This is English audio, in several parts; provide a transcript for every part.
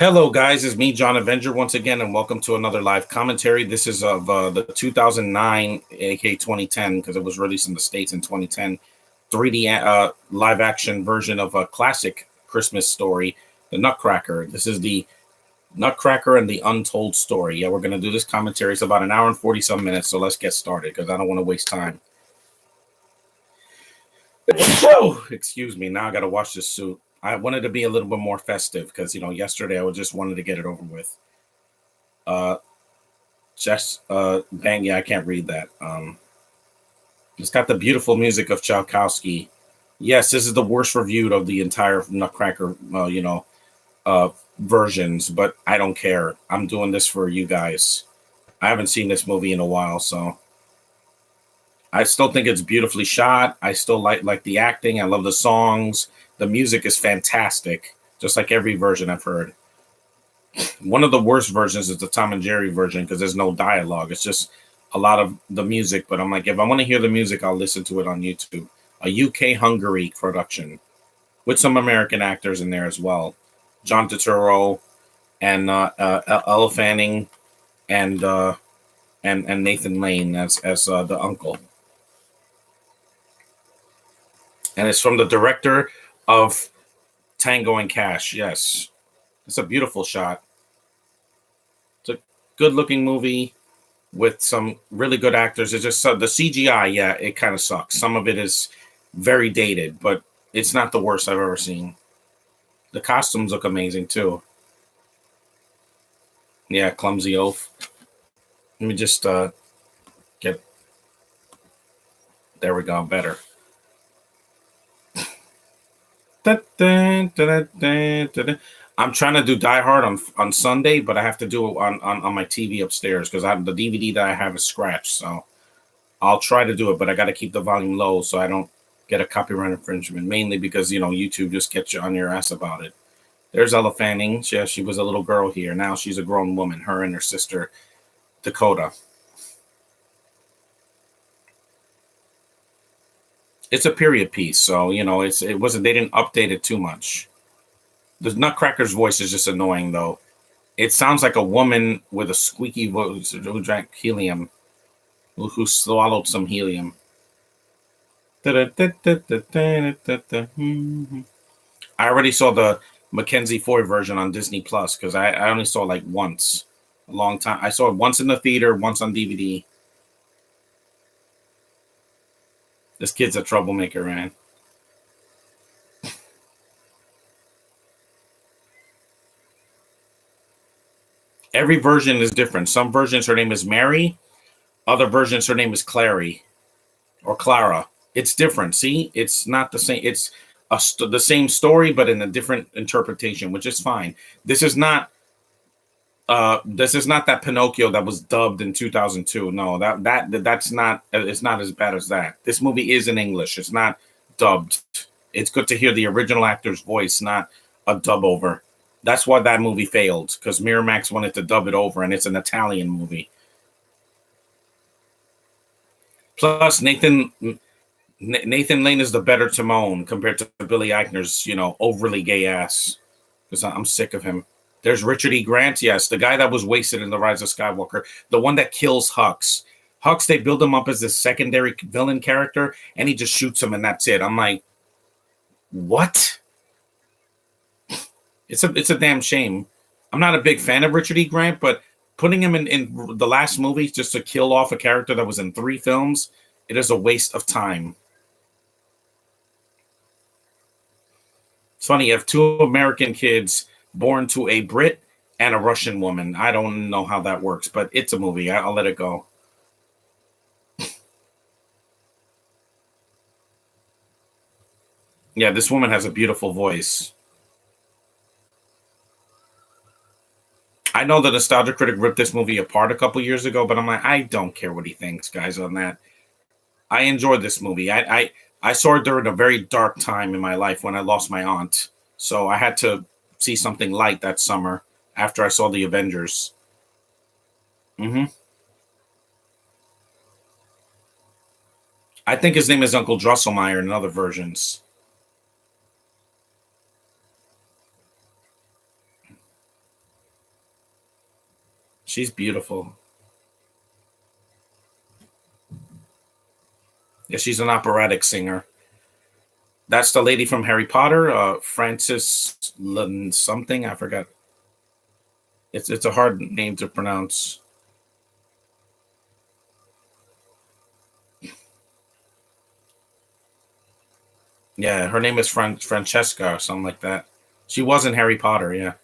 Hello, guys. It's me, John Avenger, once again, and welcome to another live commentary. This is of the 2009, aka 2010, because it was released in the States in 2010, 3D live action version of a classic Christmas story, The Nutcracker. This is the Nutcracker and the Untold Story. Yeah, we're going to do this commentary. It's about an hour and 40 some minutes, so let's get started because I don't want to waste time. Oh, excuse me. Now I got to wash this suit. I wanted to be a little bit more festive because, yesterday I just wanted to get it over with. Bang, yeah, I can't read that. It's got the beautiful music of Tchaikovsky. Yes, this is the worst reviewed of the entire Nutcracker, versions, but I don't care. I'm doing this for you guys. I haven't seen this movie in a while, so I still think it's beautifully shot. I still like the acting. I love the songs. The music is fantastic, just like every version I've heard. One of the worst versions is the Tom and Jerry version because there's no dialogue. It's just a lot of the music. But I'm like, if I want to hear the music, I'll listen to it on YouTube. A UK-Hungary production with some American actors in there as well. John Turturro and Ella Fanning and Nathan Lane as the uncle. And it's from the director of Tango and Cash. Yes. It's a beautiful shot. It's a good-looking movie with some really good actors. It's just the CGI, yeah, it kind of sucks. Some of it is very dated, but it's not the worst I've ever seen. The costumes look amazing, too. Yeah, clumsy oaf. Let me just get... There we go, better. I'm trying to do Die Hard on Sunday, but I have to do it on my TV upstairs because the DVD that I have is scratched. So I'll try to do it, but I got to keep the volume low so I don't get a copyright infringement. Mainly because YouTube just gets you on your ass about it. There's Ella Fanning. Yeah, she was a little girl here. Now she's a grown woman. Her and her sister Dakota. It's a period piece, so it wasn't. They didn't update it too much. The Nutcracker's voice is just annoying, though. It sounds like a woman with a squeaky voice who drank helium, who swallowed some helium. I already saw the Mackenzie Foy version on Disney Plus because I only saw it like once, a long time. I saw it once in the theater, once on DVD. This kid's a troublemaker, man. Every version is different. Some versions her name is Mary. Other versions her name is Clary or Clara. It's different. See, it's not the same. It's the same story, but in a different interpretation, which is fine. This is not that Pinocchio that was dubbed in 2002. No, that's not. It's not as bad as that. This movie is in English. It's not dubbed. It's good to hear the original actor's voice, not a dub over. That's why that movie failed because Miramax wanted to dub it over, and it's an Italian movie. Plus, Nathan Lane is the better Timon compared to Billy Eichner's, overly gay ass. Because I'm sick of him. There's Richard E. Grant, yes, the guy that was wasted in The Rise of Skywalker, the one that kills Hux. Hux, they build him up as this secondary villain character, and he just shoots him, and that's it. I'm like, what? It's a damn shame. I'm not a big fan of Richard E. Grant, but putting him in the last movie just to kill off a character that was in 3 films, it is a waste of time. It's funny, you have 2 American kids born to a Brit and a Russian woman. I don't know how that works, but it's a movie. I'll let it go. Yeah, this woman has a beautiful voice. I know the Nostalgia Critic ripped this movie apart a couple years ago, but I'm like, I don't care what he thinks, guys, on that. I enjoyed this movie. I saw it during a very dark time in my life when I lost my aunt. So I had to see something light that summer after I saw the Avengers. I think his name is Uncle Drosselmeyer in other versions. She's beautiful. Yeah, she's an operatic singer. That's the lady from Harry Potter, Frances something. I forgot. It's a hard name to pronounce. Yeah, her name is Francesca or something like that. She was in Harry Potter. Yeah.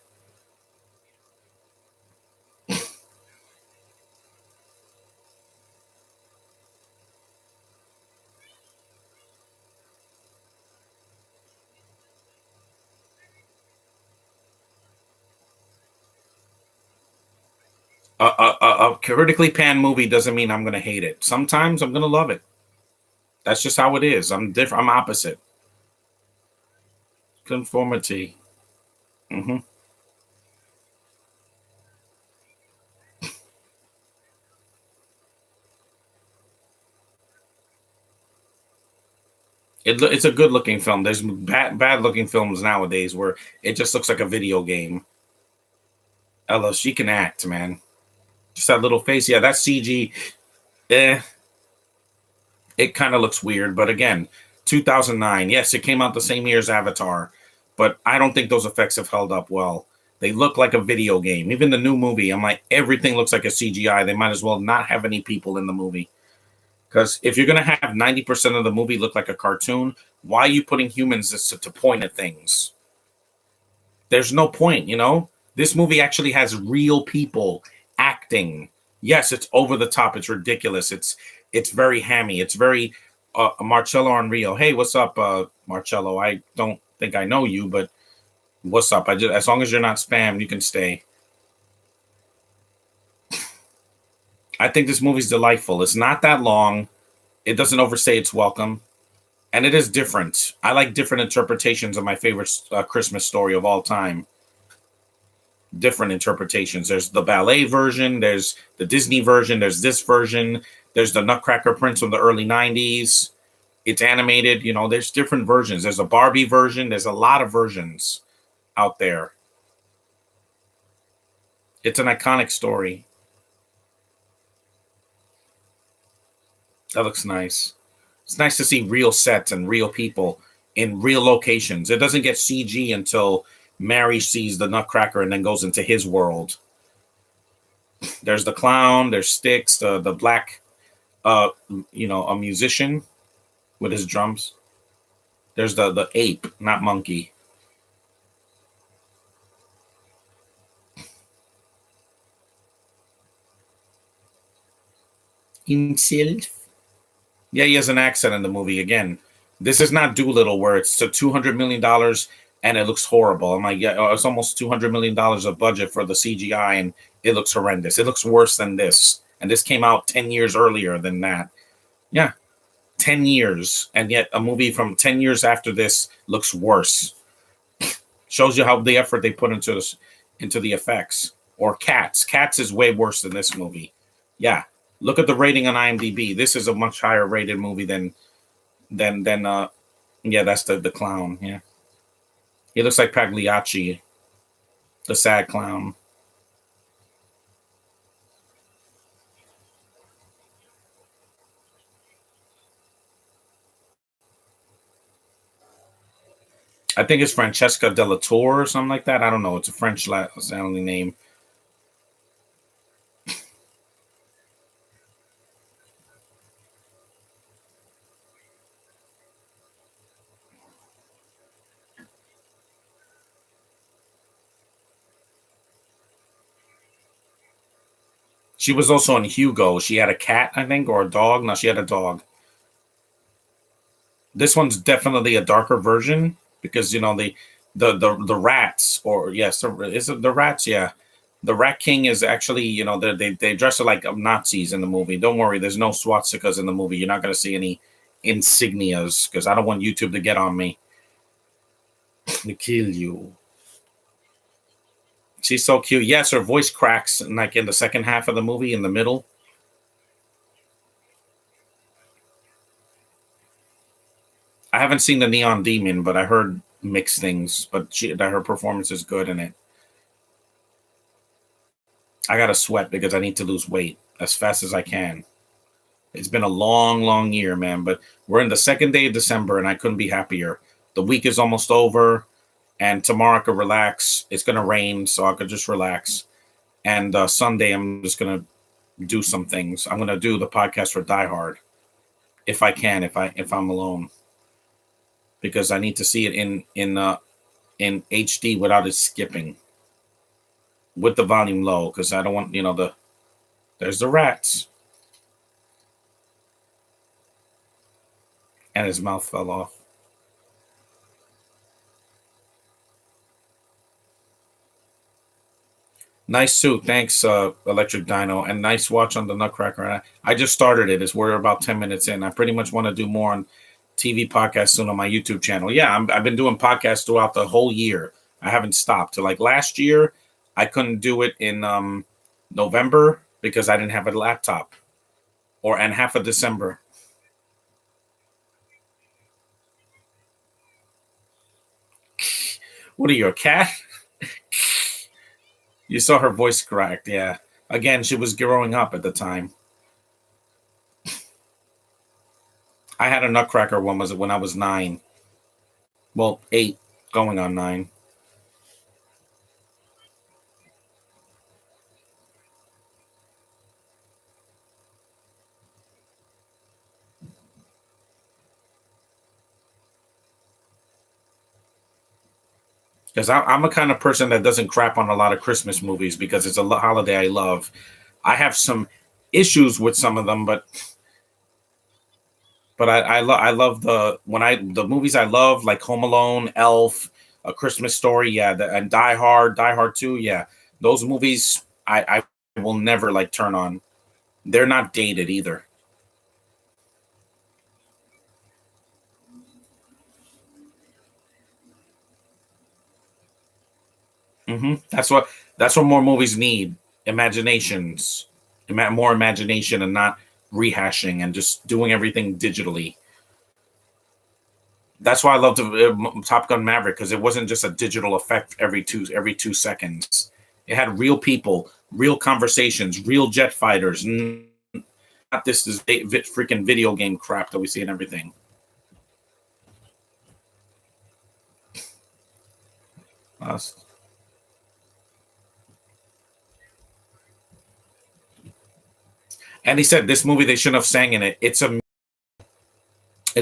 A critically panned movie doesn't mean I'm gonna hate it. Sometimes I'm gonna love it. That's just how it is. I'm different. I'm opposite. Conformity. Hmm. It's a good looking film. There's bad looking films nowadays where it just looks like a video game. Ella, she can act, man. Just that little face. Yeah, that CG. Eh, it kind of looks weird. But again, 2009. Yes, it came out the same year as Avatar, but I don't think those effects have held up well. They look like a video game. Even the new movie, I'm like, everything looks like a CGI. They might as well not have any people in the movie. Because if you're going to have 90% of the movie look like a cartoon, why are you putting humans to point at things? There's no point, you know? This movie actually has real people acting. Yes, it's over the top. It's ridiculous. It's very hammy. It's very Marcello on Rio. Hey, what's up, Marcello? I don't think I know you, but what's up? I just as long as you're not spam, you can stay. I think this movie's delightful. It's not that long. It doesn't overstay its welcome, and it is different. I like different interpretations of my favorite Christmas story of all time. Different interpretations. There's the ballet version, there's the Disney version, there's this version, there's the Nutcracker Prince from the early 90s. It's animated, you know, there's different versions. There's a Barbie version, there's a lot of versions out there. It's an iconic story. That looks nice. It's nice to see real sets and real people in real locations. It doesn't get CG until Mary sees the Nutcracker and then goes into his world. There's the clown, there's Sticks, the black uh a musician with his drums. There's the ape, not monkey. Himself. Yeah, he has an accent in the movie again. This is not Doolittle where it's to $200 million and it looks horrible. I'm like, yeah, it's almost $200 million of budget for the CGI and it looks horrendous. It looks worse than this. And this came out 10 years earlier than that. Yeah, 10 years. And yet a movie from 10 years after this looks worse. Shows you how the effort they put into this, into the effects. Or Cats. Cats is way worse than this movie. Yeah. Look at the rating on IMDb. This is a much higher rated movie than yeah, that's the clown. Yeah. He looks like Pagliacci, the sad clown. I think it's Francesca Della Tour or something like that. I don't know. It's a French sounding name. She was also in Hugo. She had a cat, I think, or a dog. No, she had a dog. This one's definitely a darker version because you know the rats or yes, is it the rats? Yeah, the Rat King is actually they dress like Nazis in the movie. Don't worry, there's no swastikas in the movie. You're not going to see any insignias because I don't want YouTube to get on me to kill you. She's so cute. Yes, her voice cracks like in the second half of the movie in the middle. I haven't seen the Neon Demon, but I heard mixed things. But that her performance is good in it. I gotta sweat because I need to lose weight as fast as I can. It's been a long, long year, man. But we're in the second day of December, and I couldn't be happier. The week is almost over, and tomorrow I could relax. It's gonna rain, so I could just relax. And Sunday, I'm just gonna do some things. I'm gonna do the podcast for Die Hard if I can, if I'm alone, because I need to see it in HD without it skipping, with the volume low, because I don't want there's the rats, and his mouth fell off. Nice suit, thanks, Electric Dino, and nice watch on the Nutcracker. And I just started it. We're about 10 minutes in. I pretty much want to do more on TV podcasts soon on my YouTube channel. Yeah, I've been doing podcasts throughout the whole year. I haven't stopped. To like last year, I couldn't do it in November because I didn't have a laptop, or and half of December. What are you, a cat? You saw her voice cracked. Yeah. Again, she was growing up at the time. I had a Nutcracker one. Was it when I was 9? Well, 8, going on 9. Because I'm a kind of person that doesn't crap on a lot of Christmas movies because it's a holiday I love. I have some issues with some of them, but I love the movies I love, like Home Alone, Elf, A Christmas Story, yeah, and Die Hard 2, yeah. Those movies I will never like turn on. They're not dated either. That's what more movies need. Imaginations, more imagination, and not rehashing and just doing everything digitally. That's why I loved Top Gun Maverick, because it wasn't just a digital effect every 2 seconds. It had real people, real conversations, real jet fighters. Not this freaking video game crap that we see in everything. Uh, and he said this movie they shouldn't have sang in it. It's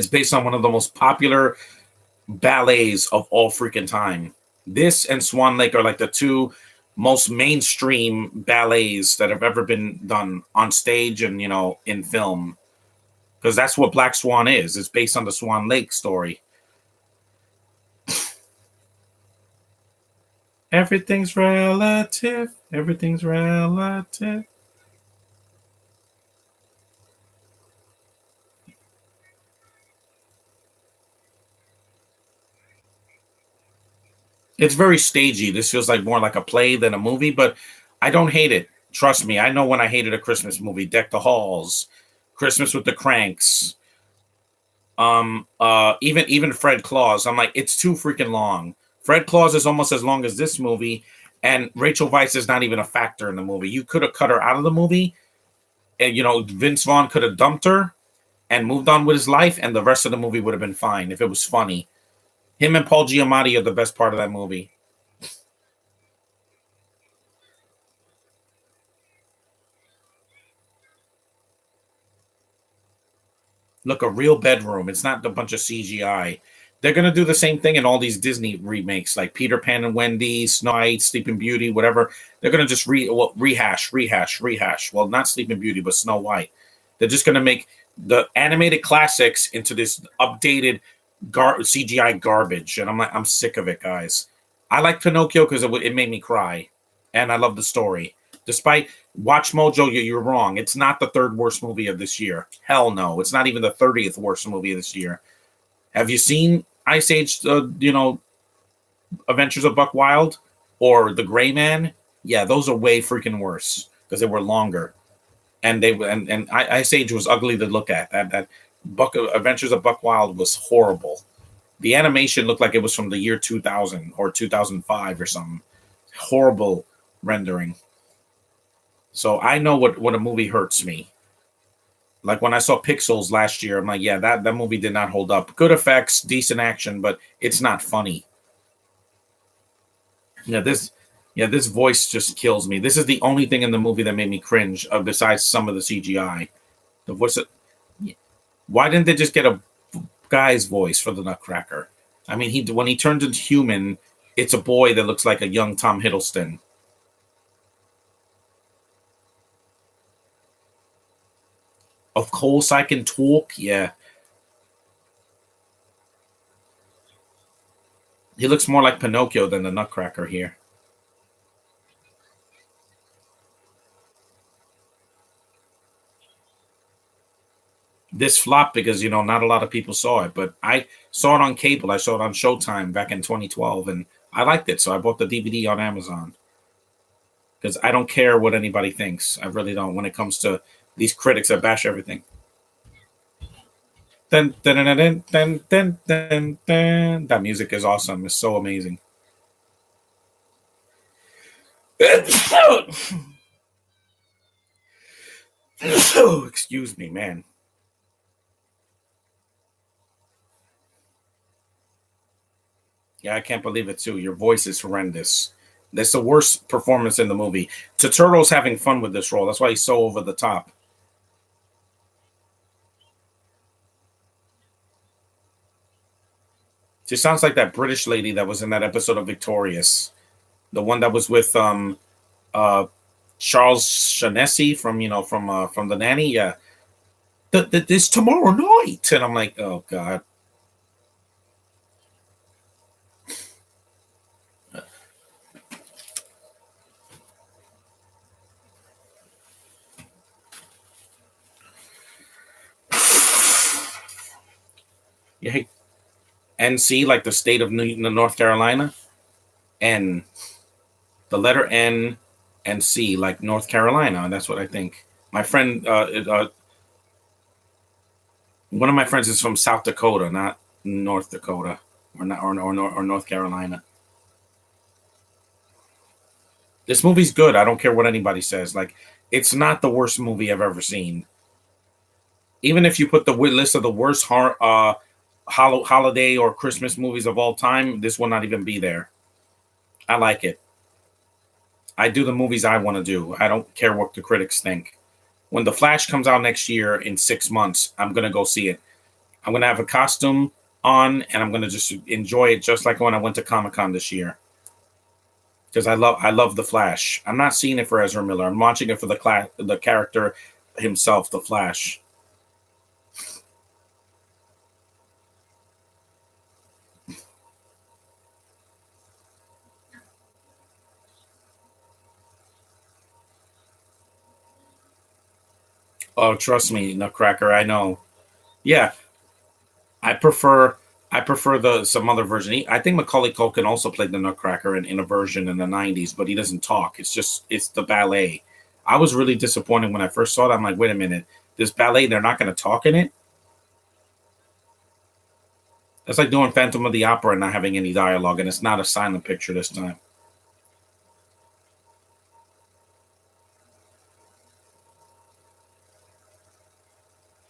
based on one of the most popular ballets of all freaking time. This and Swan Lake are like the two most mainstream ballets that have ever been done on stage and in film, because that's what Black Swan is. It's based on the Swan Lake story. Everything's relative. Everything's relative. It's very stagey. This feels like more like a play than a movie, but I don't hate it. Trust me, I know when I hated a Christmas movie. Deck the Halls, Christmas with the Cranks, even Fred Claus. I'm like, it's too freaking long. Fred Claus is almost as long as this movie, and Rachel Weisz is not even a factor in the movie. You could have cut her out of the movie, and Vince Vaughn could have dumped her and moved on with his life, and the rest of the movie would have been fine if it was funny. Him and Paul Giamatti are the best part of that movie. Look, a real bedroom. It's not a bunch of CGI. They're gonna do the same thing in all these Disney remakes, like Peter Pan and Wendy, Snow White, Sleeping Beauty, whatever. They're gonna just rehash. Well, not Sleeping Beauty, but Snow White. They're just gonna make the animated classics into this updated CGI garbage, and I'm like, I'm sick of it, guys. I like Pinocchio because it made me cry, and I love the story. Despite Watch Mojo, you're wrong. It's not the third worst movie of this year. Hell no. It's not even the 30th worst movie of this year. Have you seen Ice Age, Adventures of Buck Wild or The Gray Man? Yeah, those are way freaking worse because they were longer. And Ice Age was ugly to look at. That Adventures of Buck Wild was horrible. The animation looked like it was from the year 2000 or 2005 or something. Horrible rendering. So I know what a movie hurts me. Like when I saw Pixels last year, I'm like, yeah, that movie did not hold up. Good effects, decent action, but it's not funny. Yeah, this voice just kills me. This is the only thing in the movie that made me cringe, besides some of the CGI. The voice. Why didn't they just get a guy's voice for the Nutcracker? I mean, he when he turns into human, it's a boy that looks like a young Tom Hiddleston. Of course, I can talk. Yeah, he looks more like Pinocchio than the Nutcracker here. This flopped because not a lot of people saw it, but I saw it on cable. I saw it on Showtime back in 2012, and I liked it, so I bought the DVD on Amazon because I don't care what anybody thinks. I really don't when it comes to these critics that bash everything. Dun, dun, dun, dun, dun, dun, dun, dun. That music is awesome. It's so amazing. Excuse me, man. Yeah, I can't believe it too. Your voice is horrendous. That's the worst performance in the movie. Turturro's having fun with this role. That's why he's so over the top. She sounds like that British lady that was in that episode of Victorious, the one that was with uh Charles Shaughnessy from from the nanny. Yeah, this tomorrow night, and I'm like, oh god, you hate NC like the state of North Carolina, and the letter N and C like North Carolina, and that's what I think. My friend, one of my friends is from South Dakota, not North Dakota, or not or North Carolina. This movie's good. I don't care what anybody says. Like, it's not the worst movie I've ever seen. Even if you put the list of the worst holiday or Christmas movies of all time, this will not even be there. I like it. I do the movies I want to do. I don't care what the critics think. When The Flash comes out next year in 6 months, I'm gonna go see it. I'm gonna have a costume on, and I'm gonna just enjoy it, just like when I went to Comic Con this year. Because I love the Flash. I'm not seeing it for Ezra Miller. I'm watching it for the character himself, the Flash. Oh, trust me, Nutcracker. I know. Yeah, I prefer I prefer the some other version. I think Macaulay Culkin also played the Nutcracker in a version in the '90s, but he doesn't talk. It's the ballet. I was really disappointed when I first saw it. I'm like, wait a minute, this ballet they're not going to talk in it. That's like doing Phantom of the Opera and not having any dialogue, and it's not a silent picture this time.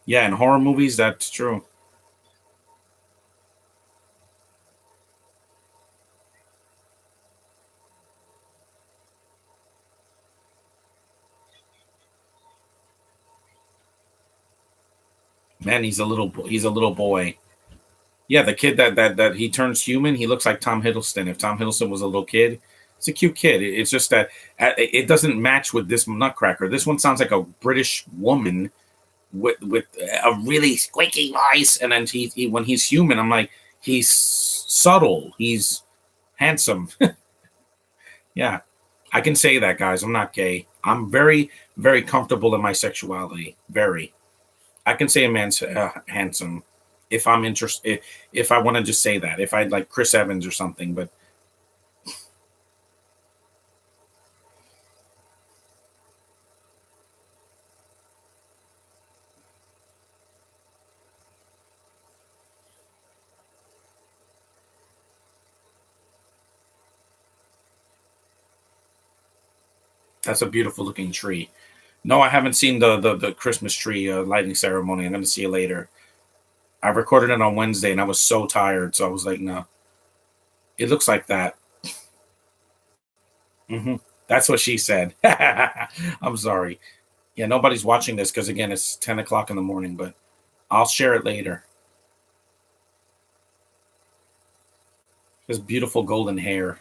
Yeah, in horror movies, that's true. Man, he's a little boy. Yeah, the kid that he turns human, he looks like Tom Hiddleston. If Tom Hiddleston was a little kid, it's a cute kid. It's just that it doesn't match with this Nutcracker. This one sounds like a British woman with a really squeaky voice, and then when he's human, I'm like, he's subtle, he's handsome. Yeah, I can say that, guys. I'm not gay. I'm very very comfortable in my sexuality. Very. I can say a man's handsome if I'm interested. If I want to just say that, if I like Chris Evans or something, but That's a beautiful looking tree. No, I haven't seen the Christmas tree lighting ceremony. I'm going to see it later. I recorded it on Wednesday and I was so tired, so I was like, no, it looks like that. Hmm. That's what she said. I'm sorry. Yeah, nobody's watching this because again, it's 10 o'clock in the morning, but I'll share it later. This beautiful golden hair.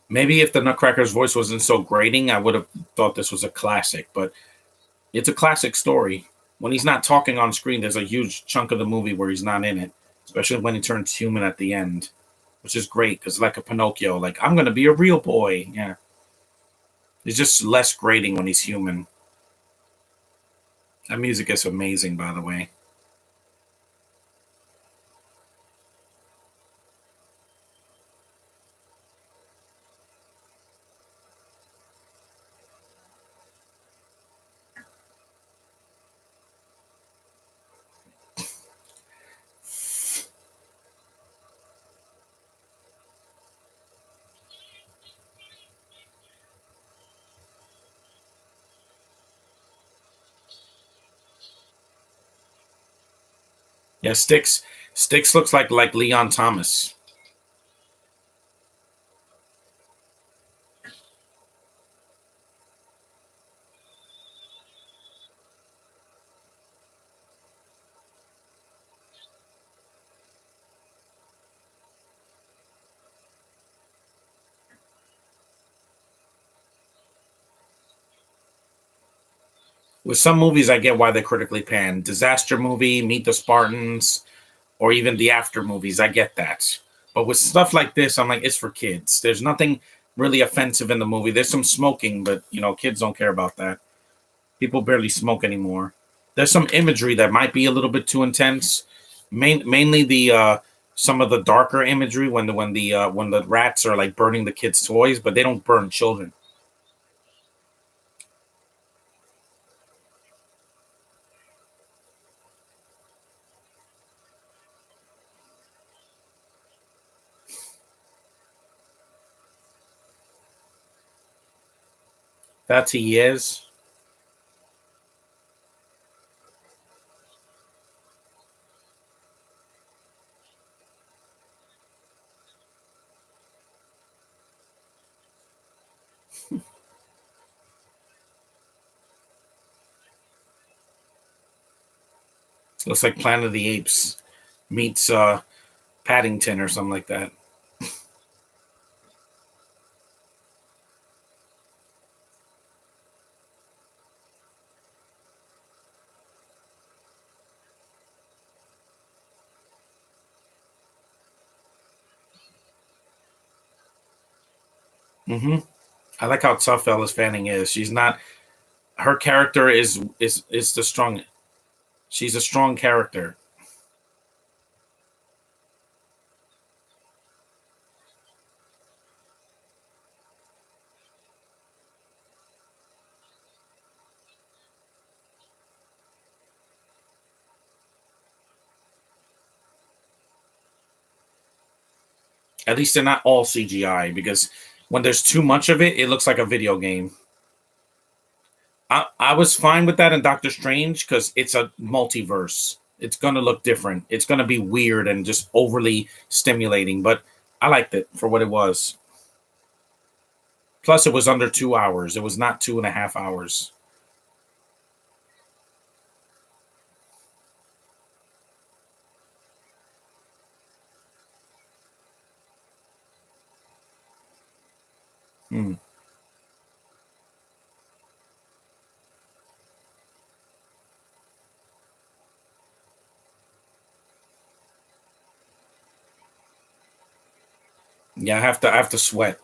Maybe if the Nutcracker's voice wasn't so grating, I would have thought this was a classic, but it's a classic story. When he's not talking on screen, there's a huge chunk of the movie where he's not in it, especially when he turns human at the end, which is great because, like a Pinocchio, like, I'm going to be a real boy. Yeah. It's just less grating when he's human. That music is amazing, by the way. Yeah, Sticks looks like Leon Thomas. With some movies, I get why they're critically panned. Disaster movie, Meet the Spartans, or even the after movies. I get that. But with stuff like this, I'm like, it's for kids. There's nothing really offensive in the movie. There's some smoking, but kids don't care about that. People barely smoke anymore. There's some imagery that might be a little bit too intense. Mainly the some of the darker imagery when the rats are like burning the kids' toys, but they don't burn children. That's he is. Looks like Planet of the Apes meets Paddington or something like that. Hmm. I like how tough Ellis Fanning is. She's not. Her character is the strong. She's a strong character. At least they're not all CGI because when there's too much of it, it looks like a video game. I was fine with that in Doctor Strange because it's a multiverse. It's gonna look different. It's gonna be weird and just overly stimulating, but I liked it for what it was. Plus, it was under 2 hours. It was not 2.5 hours. Hmm. Yeah, I have to sweat,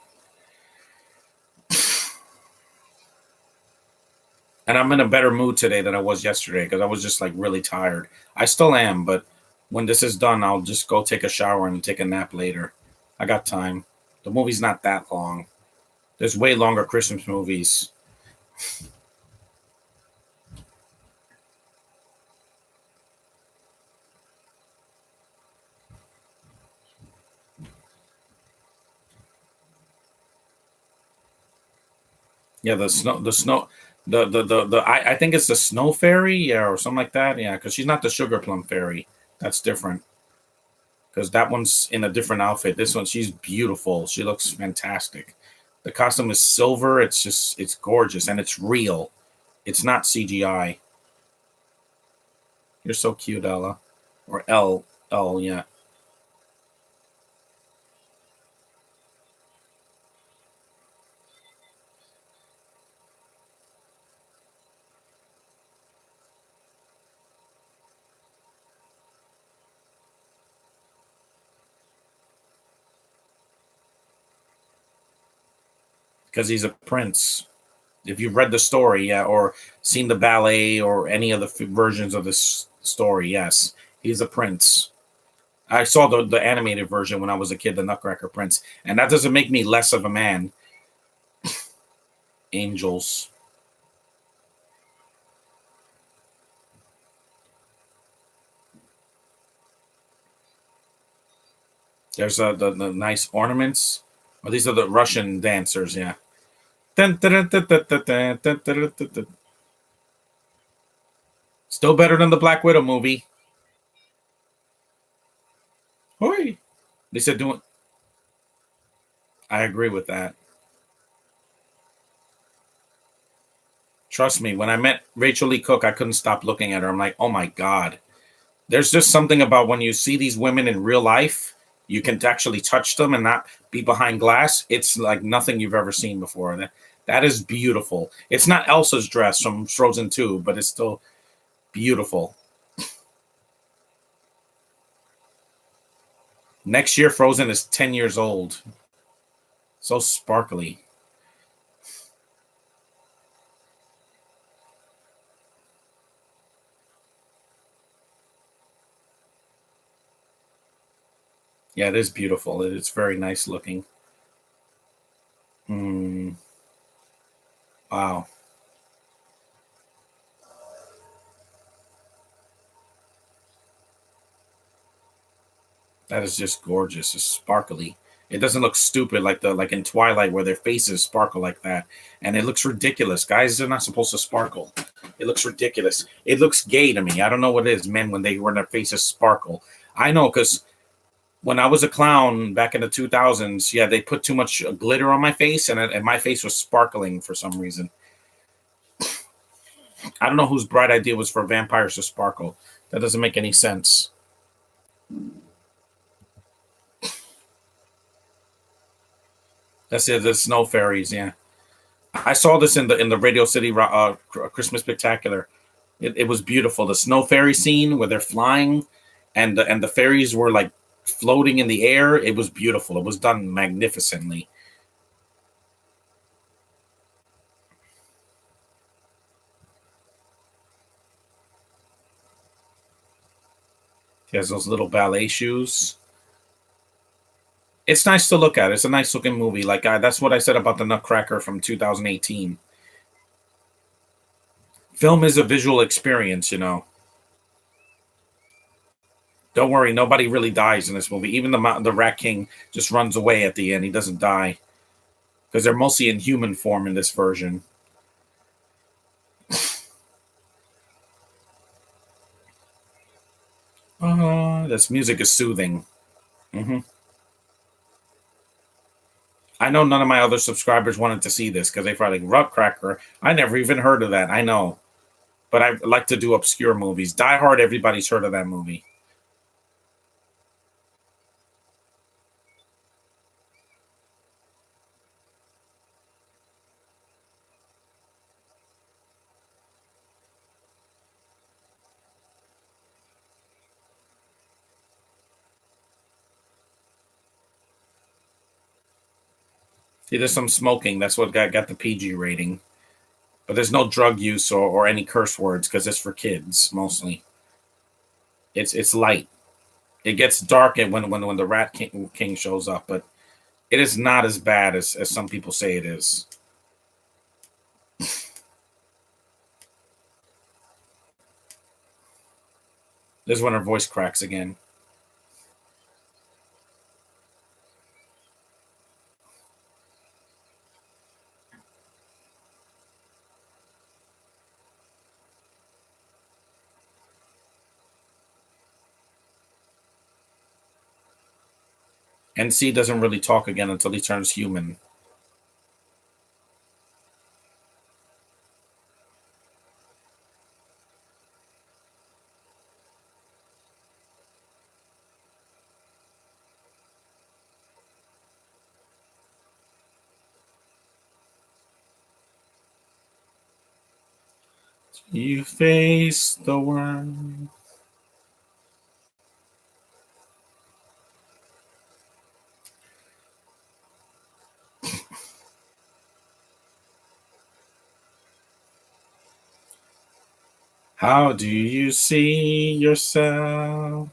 and I'm in a better mood today than I was yesterday because I was just like really tired. I still am, but when this is done, I'll just go take a shower and take a nap later. I got time. The movie's not that long. There's way longer Christmas movies. Yeah, I think it's the snow fairy, yeah, or something like that. Yeah, because she's not the sugar plum fairy. That's different. Because that one's in a different outfit. This one, she's beautiful. She looks fantastic. The costume is silver. It's gorgeous and it's real. It's not CGI. You're so cute, Ella, or L. Yeah, because he's a prince. If you've read the story, yeah, or seen the ballet or any of the versions of this story, yes, he's a prince. I saw the animated version when I was a kid, the Nutcracker Prince, and that doesn't make me less of a man. Angels. There's the nice ornaments. Oh, these are the Russian dancers, yeah. Still better than the Black Widow movie. Hoi. They said doing. I agree with that. Trust me, when I met Rachel Lee Cook, I couldn't stop looking at her. I'm like, oh my god. There's just something about when you see these women in real life, you can actually touch them and not be behind glass. It's like nothing you've ever seen before. That is beautiful. It's not Elsa's dress from Frozen 2, but it's still beautiful. Next year, Frozen is 10 years old. So sparkly. Yeah, it is beautiful. It's very nice looking. Mm, wow. That is just gorgeous. It's sparkly. It doesn't look stupid like in Twilight where their faces sparkle like that, and it looks ridiculous. Guys are not supposed to sparkle. It looks ridiculous. It looks gay to me. I don't know what it is, men when their faces sparkle. I know because when I was a clown back in the 2000s, yeah, they put too much glitter on my face, and my face was sparkling for some reason. I don't know whose bright idea was for vampires to sparkle. That doesn't make any sense. That's it. The snow fairies. Yeah. I saw this in the Radio City Christmas Spectacular. It was beautiful. The snow fairy scene where they're flying, and the fairies were like floating in the air. It was beautiful. It was done magnificently. He has those little ballet shoes. It's nice to look at. It's a nice looking movie. That's what I said about the Nutcracker from 2018. Film is a visual experience, you know. Don't worry, nobody really dies in this movie. Even the Rat King just runs away at the end. He doesn't die because they're mostly in human form in this version. This music is soothing. Hmm. I know none of my other subscribers wanted to see this because they probably like Nutcracker. I never even heard of that. I know, but I like to do obscure movies. Die Hard, everybody's heard of that movie. See, there's some smoking. That's what got the PG rating. But there's no drug use or any curse words because it's for kids mostly. It's light. It gets dark when the King shows up, but It is not as bad as some people say it is. This is when her voice cracks again. NC doesn't really talk again until he turns human. You face the world. How do you see yourself?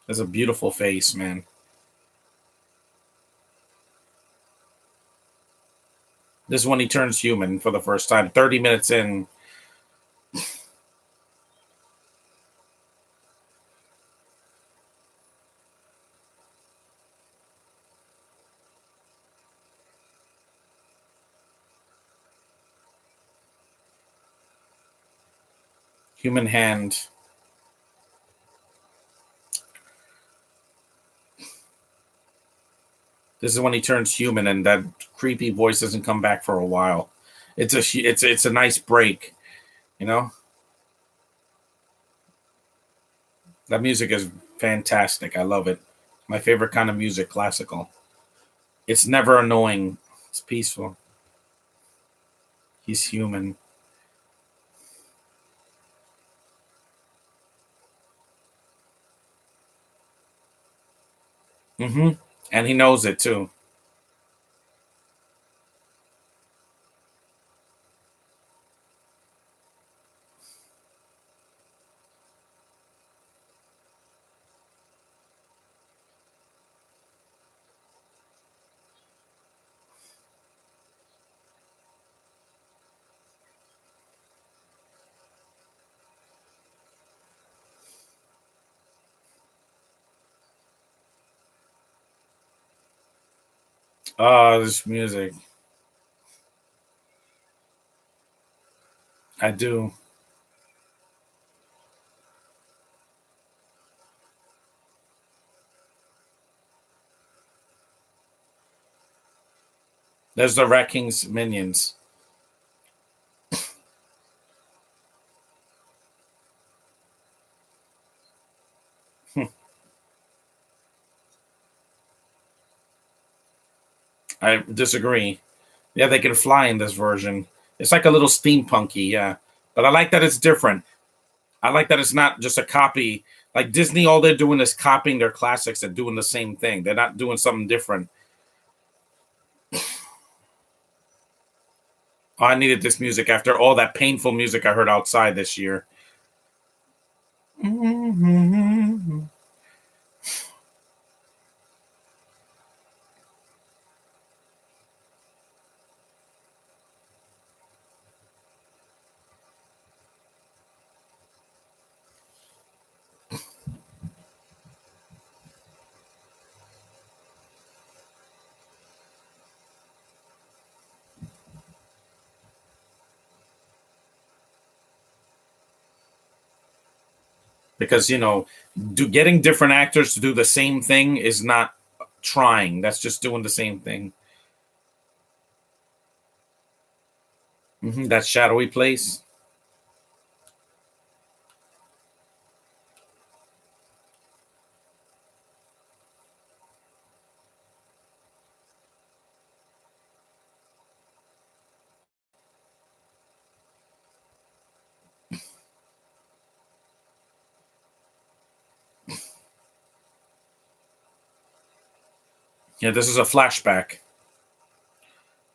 That's a beautiful face, man. This is when he turns human for the first time. 30 minutes in. Human hand. This is when he turns human, and that creepy voice doesn't come back for a while. It's a nice break, you know. That music is fantastic. I love it. My favorite kind of music, classical. It's never annoying. It's peaceful. He's human. Hmm. And he knows it too. Oh, this music. I do. There's the Rat King's minions. I disagree. Yeah, they can fly in this version. It's like a little steampunky, yeah. But I like that it's different. I like that it's not just a copy. Like Disney, all they're doing is copying their classics and doing the same thing. They're not doing something different. Oh, I needed this music after all that painful music I heard outside this year. Because getting different actors to do the same thing is not trying. That's just doing the same thing. That shadowy place. Yeah, this is a flashback.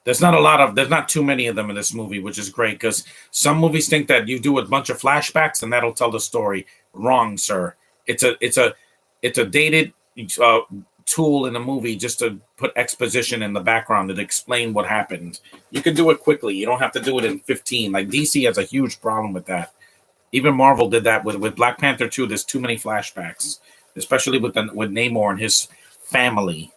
There's not too many of them in this movie, which is great because some movies think that you do a bunch of flashbacks and that'll tell the story. Wrong, sir. It's a dated uh, tool in a movie just to put exposition in the background and explain what happened. You can do it quickly. You don't have to do it in 15. Like DC has a huge problem with that. Even Marvel did that with Black Panther 2. There's too many flashbacks, especially with Namor and his family.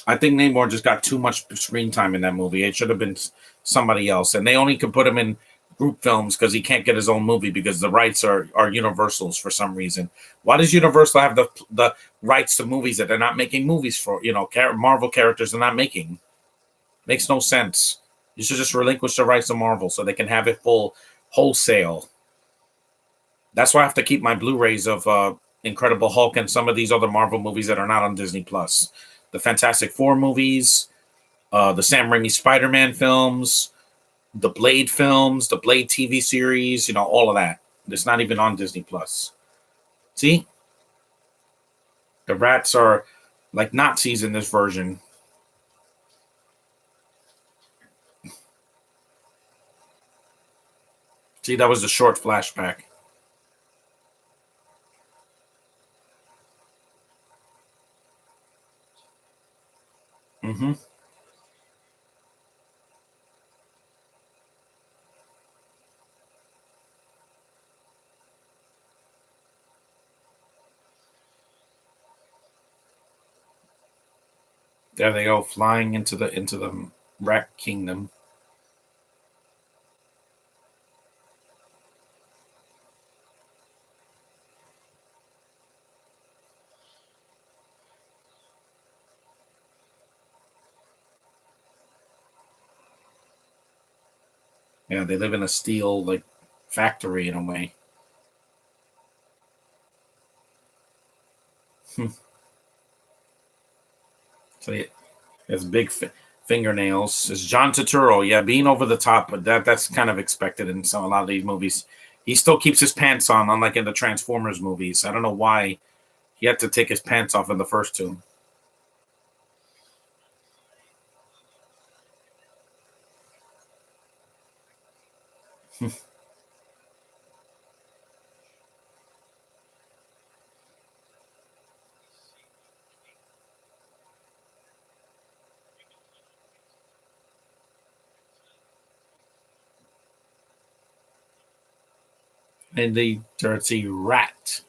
I think Namor just got too much screen time in that movie. It should have been somebody else, and they only could put him in group films because he can't get his own movie because the rights are Universal's for some reason. Why does Universal have the rights to movies that they're not making movies for? Marvel characters they're not making. Makes no sense. You should just relinquish the rights to Marvel so they can have it full wholesale. That's why I have to keep my Blu-rays of Incredible Hulk and some of these other Marvel movies that are not on Disney Plus. The Fantastic Four movies, the Sam Raimi Spider-Man films, the Blade films, the Blade TV series, all of that. It's not even on Disney Plus. See? The rats are like Nazis in this version. See, that was a short flashback. Mm-hmm. There they go, flying into the rat kingdom. Yeah, they live in a steel like factory in a way. So yeah, has big fingernails. It's John Turturro. Yeah, being over the top, but that's kind of expected in a lot of these movies. He still keeps his pants on, unlike in the Transformers movies. I don't know why he had to take his pants off in the first two. And the dirty rat.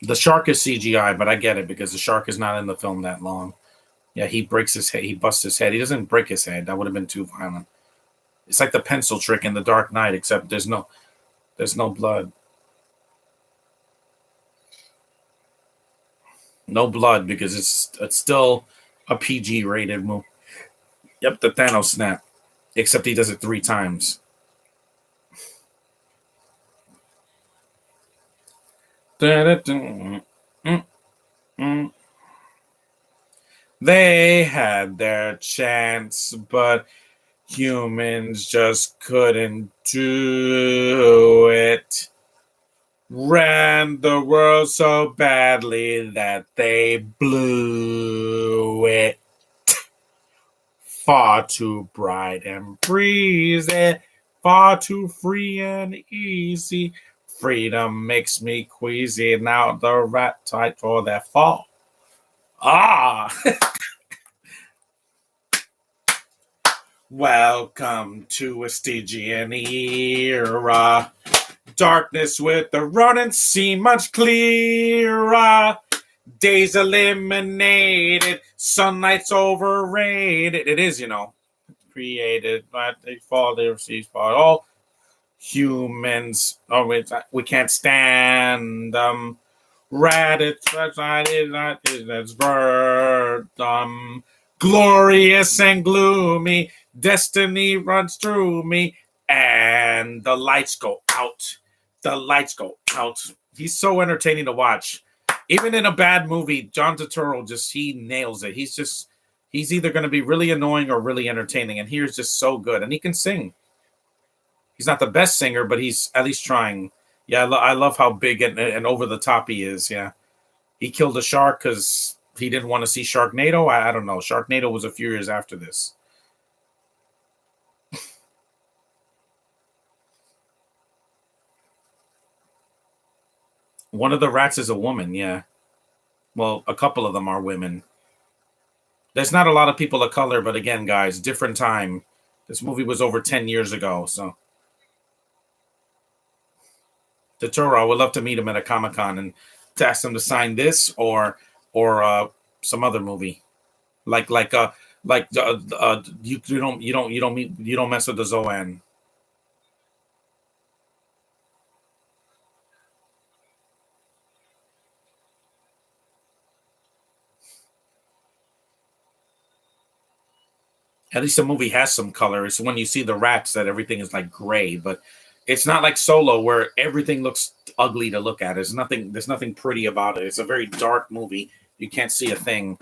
The shark is CGI, but I get it because the shark is not in the film that long. Yeah, he breaks his head. He busts his head. He doesn't break his head. That would have been too violent. It's like the pencil trick in the Dark Knight, except there's no blood. No blood because it's still a PG rated movie. Yep, the Thanos snap. Except he does it 3 times. They had their chance, but humans just couldn't do it. Ran the world so badly that they blew it. Far too bright and breezy, far too free and easy. Freedom makes me queasy. Now the rat tight for their fall. Ah, welcome to a Stygian era. Darkness with the rodents seem much clearer. Days eliminated, sunlight's overrated. It is, created by the fall, they receive all humans. Oh, we can't stand them. That's bird. Glorious and gloomy, destiny runs through me, and the lights go out. The lights go out. He's so entertaining to watch. Even in a bad movie, John Turturro he nails it. He's just He's either going to be really annoying or really entertaining, and here's just so good, and he can sing. He's not the best singer, but he's at least trying. Yeah, I love how big and over the top he is. Yeah, he killed a shark because he didn't want to see Sharknado. I don't know. Sharknado was a few years after this. One of the rats is a woman. Yeah, well, a couple of them are women. There's not a lot of people of color, but again, guys, different time. This movie was over 10 years ago, so Turturro, I would love to meet him at a Comic Con and to ask him to sign this or some other movie like you don't mess with the Zoan. At least the movie has some color. It's when you see the rats that everything is like gray, but it's not like Solo where everything looks ugly to look at. There's nothing pretty about it. It's a very dark movie. You can't see a thing.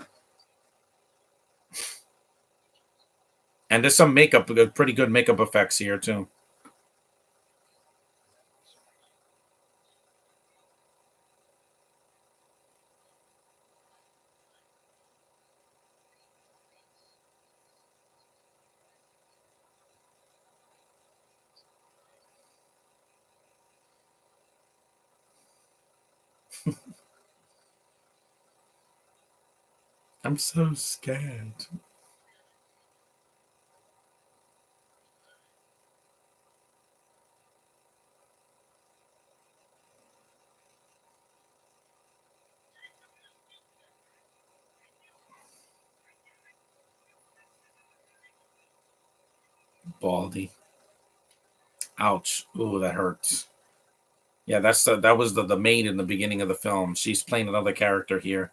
And there's some makeup, pretty good makeup effects here too. I'm so scared. Baldy. Ouch. Ooh, that hurts. Yeah, that was the maid in the beginning of the film. She's playing another character here.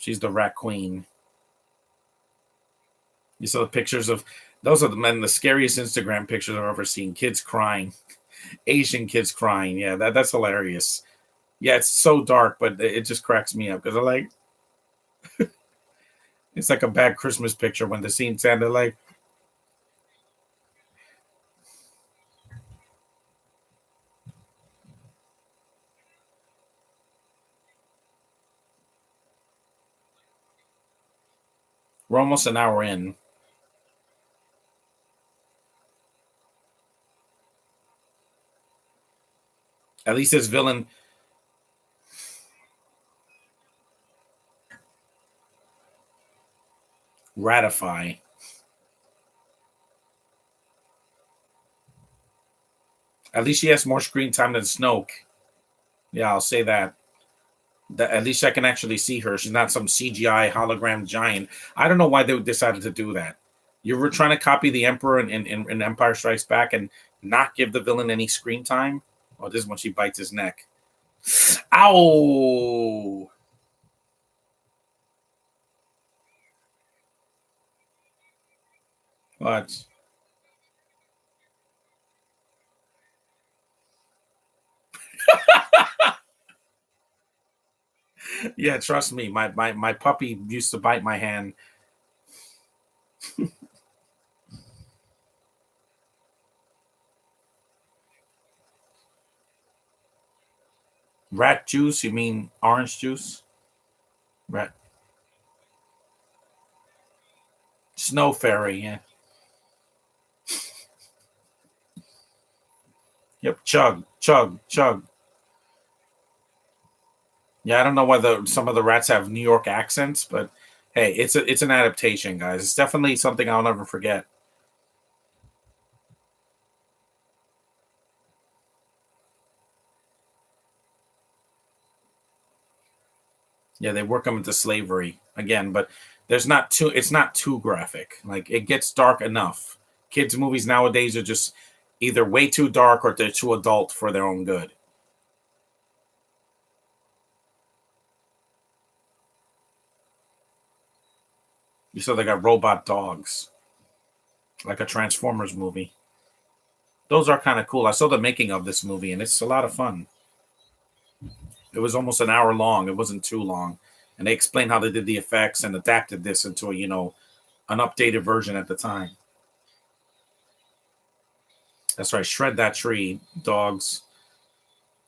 She's the rat queen. You saw the pictures of those are the men, the scariest Instagram pictures I've ever seen. Kids crying, Asian kids crying. Yeah, that's hilarious. Yeah, it's so dark, but it just cracks me up because I like it's like a bad Christmas picture when the scene Santa like we're almost an hour in. At least this villain ratify. At least she has more screen time than Snoke. Yeah, I'll say that. That at least I can actually see her. She's not some CGI hologram giant. I don't know why they decided to do that. You were trying to copy the Emperor in Empire Strikes Back and not give the villain any screen time. Oh, this is when she bites his neck. Ow! What? Yeah, trust me. My puppy used to bite my hand. Rat juice? You mean orange juice? Rat snow fairy? Yeah. Yep. Chug, chug, chug. Yeah, I don't know whether some of the rats have New York accents, but hey, it's an adaptation, guys. It's definitely something I'll never forget. Yeah, they work them into slavery again, but there's not too. It's not too graphic. Like it gets dark enough. Kids' movies nowadays are just either way too dark or they're too adult for their own good. You saw they got robot dogs, like a Transformers movie. Those are kind of cool. I saw the making of this movie, and it's a lot of fun. It was almost an hour long. It wasn't too long. and they explain how they did the effects and adapted this into a an updated version at the time. That's right. Shred that tree, dogs.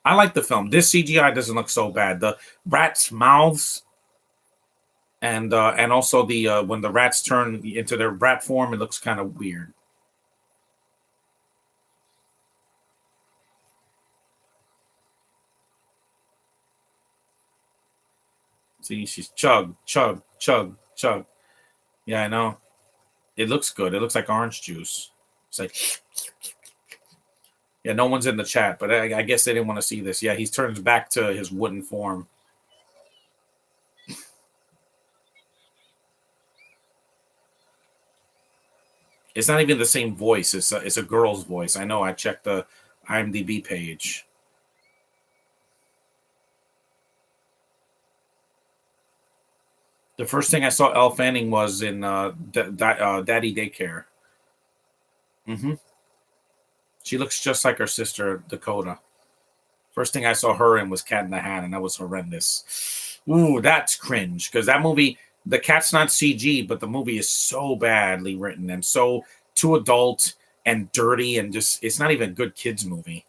I like the film. This CGI doesn't look so bad. The rats' mouths and also the when the rats turn into their rat form, it looks kind of weird. See, she's chug, chug, chug, chug. Yeah, I know. It looks good. It looks like orange juice. It's like, yeah, no one's in the chat, but I guess they didn't want to see this. Yeah, he's turned back to his wooden form. It's not even the same voice. It's a girl's voice. I know. I checked the IMDb page. The first thing I saw Elle Fanning was in Daddy Daycare. Hmm. She looks just like her sister Dakota. First thing I saw her in was Cat in the Hat, and that was horrendous. Ooh, that's cringe because that movie, the cat's not CG, but the movie is so badly written and so too adult and dirty and just it's not even a good kids movie.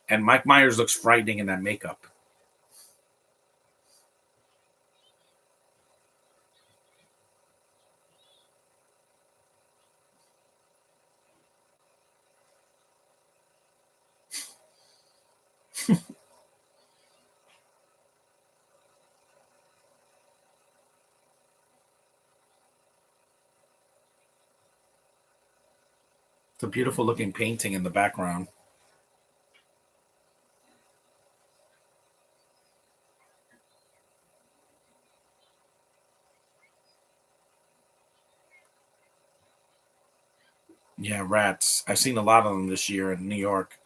And Mike Myers looks frightening in that makeup. It's a beautiful looking painting in the background. Yeah, rats. I've seen a lot of them this year in New York.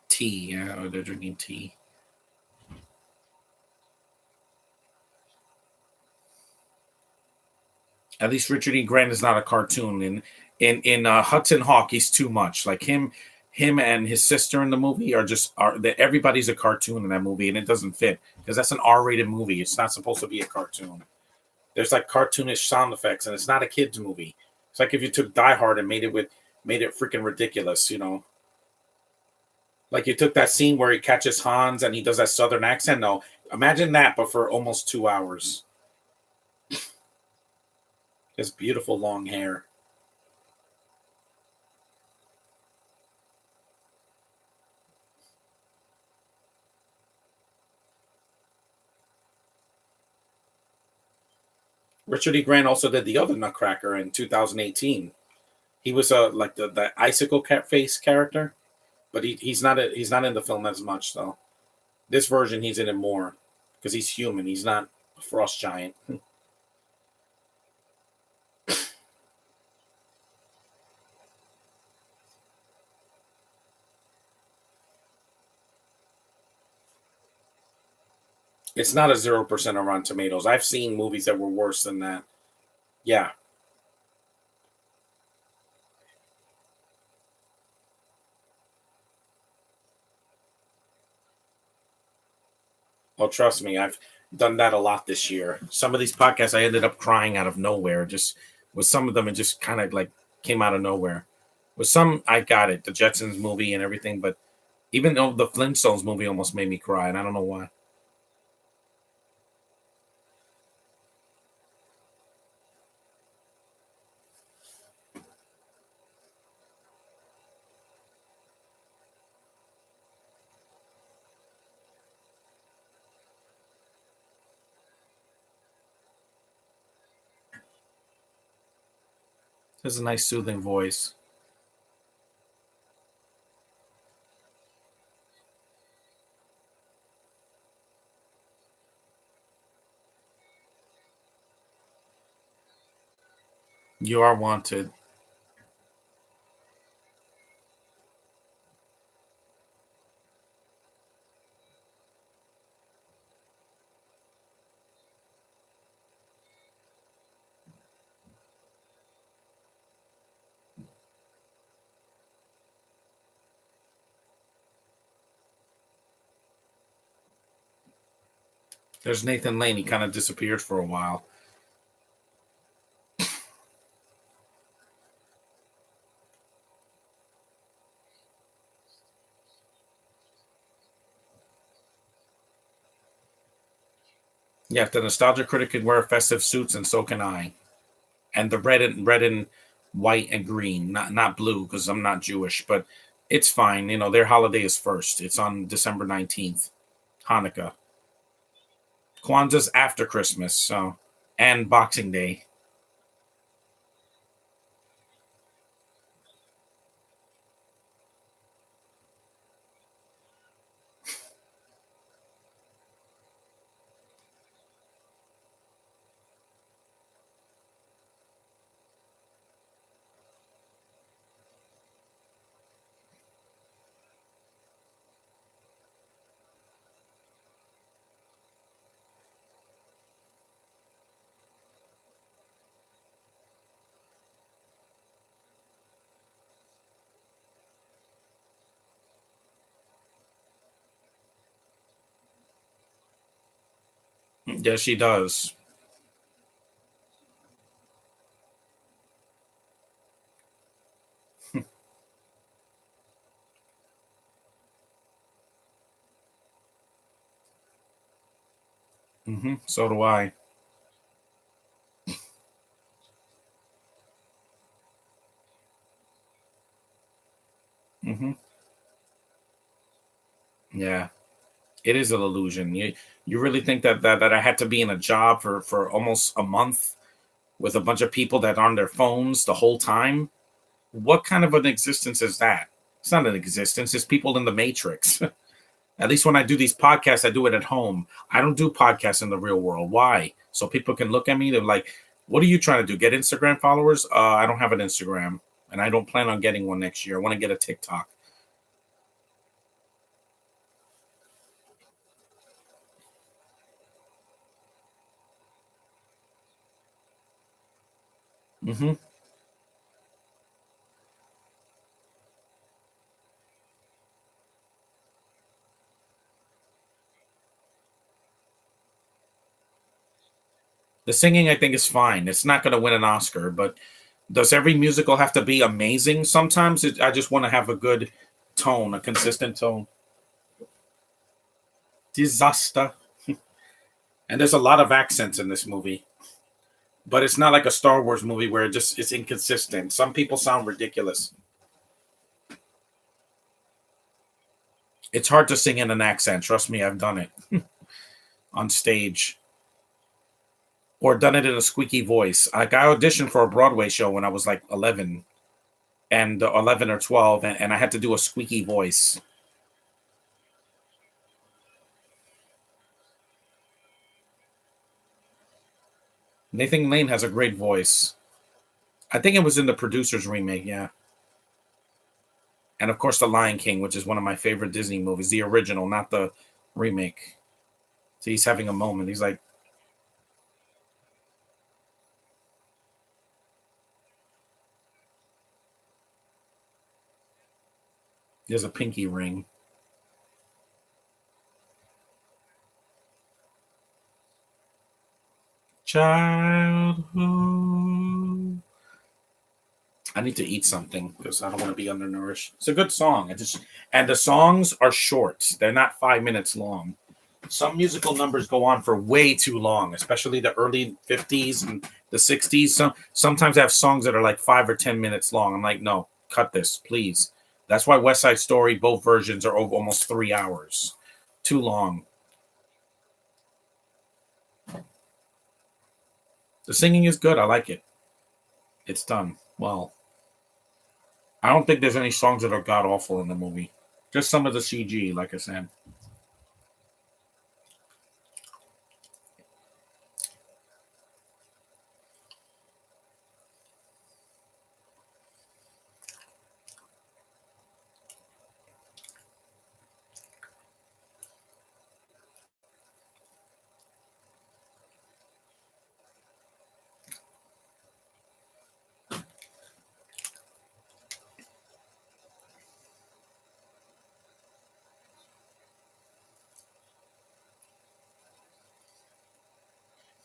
Tea. Yeah, they're drinking tea. At least Richard E. Grant is not a cartoon. In Hudson Hawk, he's too much. Like him and his sister in the movie are just are that everybody's a cartoon in that movie, and it doesn't fit because that's an R-rated movie. It's not supposed to be a cartoon. There's like cartoonish sound effects, and it's not a kids movie. It's like if you took Die Hard and made it freaking ridiculous. Like you took that scene where he catches Hans and he does that southern accent. No, imagine that, but for almost 2 hours. His beautiful long hair. Richard E. Grant also did the other Nutcracker in 2018. He was like the icicle cat face character, but he's not in the film as much though. This version he's in it more because he's human. He's not a frost giant. It's not a 0% on Rotten Tomatoes. I've seen movies that were worse than that. Yeah. Well, trust me, I've done that a lot this year. Some of these podcasts I ended up crying out of nowhere. Just with some of them, it just kind of like came out of nowhere. With some, I got it, the Jetsons movie and everything, but even though the Flintstones movie almost made me cry, and I don't know why. Has a nice soothing voice. You are wanted. There's Nathan Lane. He kind of disappeared for a while. Yeah, if the nostalgia critic can wear festive suits, and so can I. And the red and white and green, not blue because I'm not Jewish, but it's fine. You know, their holiday is first. It's on December 19th, Hanukkah. Kwanzaa's after Christmas, so and Boxing Day. Yeah, she does. So do I. hmm Yeah, it is an illusion. You really think that I had to be in a job for almost a month with a bunch of people that are on their phones the whole time? What kind of an existence is that? It's not an existence. It's people in the matrix. At least when I do these podcasts, I do it at home. I don't do podcasts in the real world. Why? So people can look at me. They're like, "What are you trying to do? Get Instagram followers?" I don't have an Instagram, and I don't plan on getting one next year. I want to get a TikTok. hmm The singing, I think, is fine. It's not going to win an Oscar, but does every musical have to be amazing? Sometimes I just want to have a good tone, a consistent tone. Disaster. And there's a lot of accents in this movie, but it's not like a Star Wars movie where it just it's inconsistent. Some people sound ridiculous. It's hard to sing in an accent. Trust me, I've done it on stage or done it in a squeaky voice. Like I auditioned for a Broadway show when I was like 11 and 11 or 12, and I had to do a squeaky voice. Nathan Lane has a great voice. I think it was in the producer's remake, yeah. And of course, The Lion King, which is one of my favorite Disney movies, the original, not the remake. So he's having a moment. He's like, there's a pinky ring. Childhood. I need to eat something because I don't want to be undernourished. It's a good song. And the songs are short. They're not 5 minutes long. Some musical numbers go on for way too long, especially the early 50s and the 60s. Sometimes I have songs that are like 5 or 10 minutes long. I'm like, no, cut this, please. That's why West Side Story, both versions are over almost 3 hours. Too long. The singing is good. I like it. It's done. Well, I don't think there's any songs that are god awful in the movie. Just some of the CG, like I said.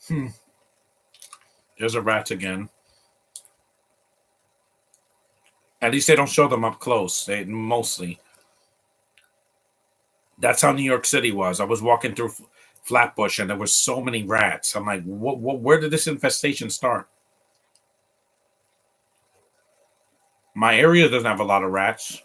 Hmm. There's a rat again. At least they don't show them up close. They mostly. That's how New York City was. I was walking through Flatbush and there were so many rats. I'm like, what? Where did this infestation start? My area doesn't have a lot of rats.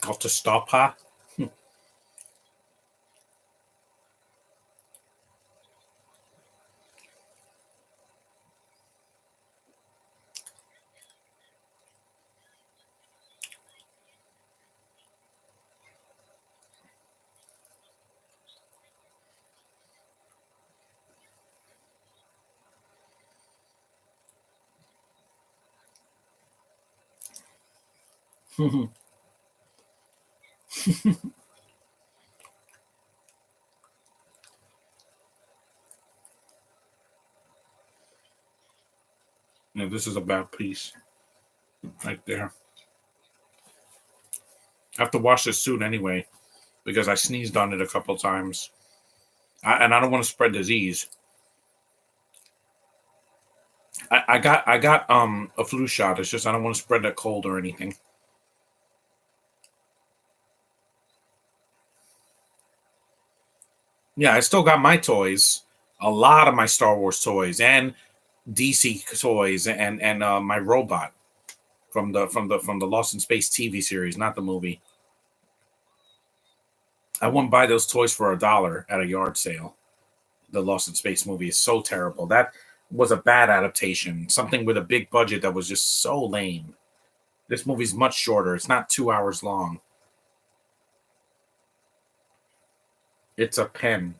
Got to stop her. Yeah, this is a bad piece right there. I have to wash this suit anyway because I sneezed on it a couple times, and I don't want to spread disease. I got a flu shot. It's just I don't want to spread a cold or anything. Yeah, I still got my toys, a lot of my Star Wars toys and DC toys, and my robot from the Lost in Space TV series, not the movie. I wouldn't buy those toys for $1 at a yard sale. The Lost in Space movie is so terrible. That was a bad adaptation. Something with a big budget that was just so lame. This movie's much shorter. It's not 2 hours long. It's a pen.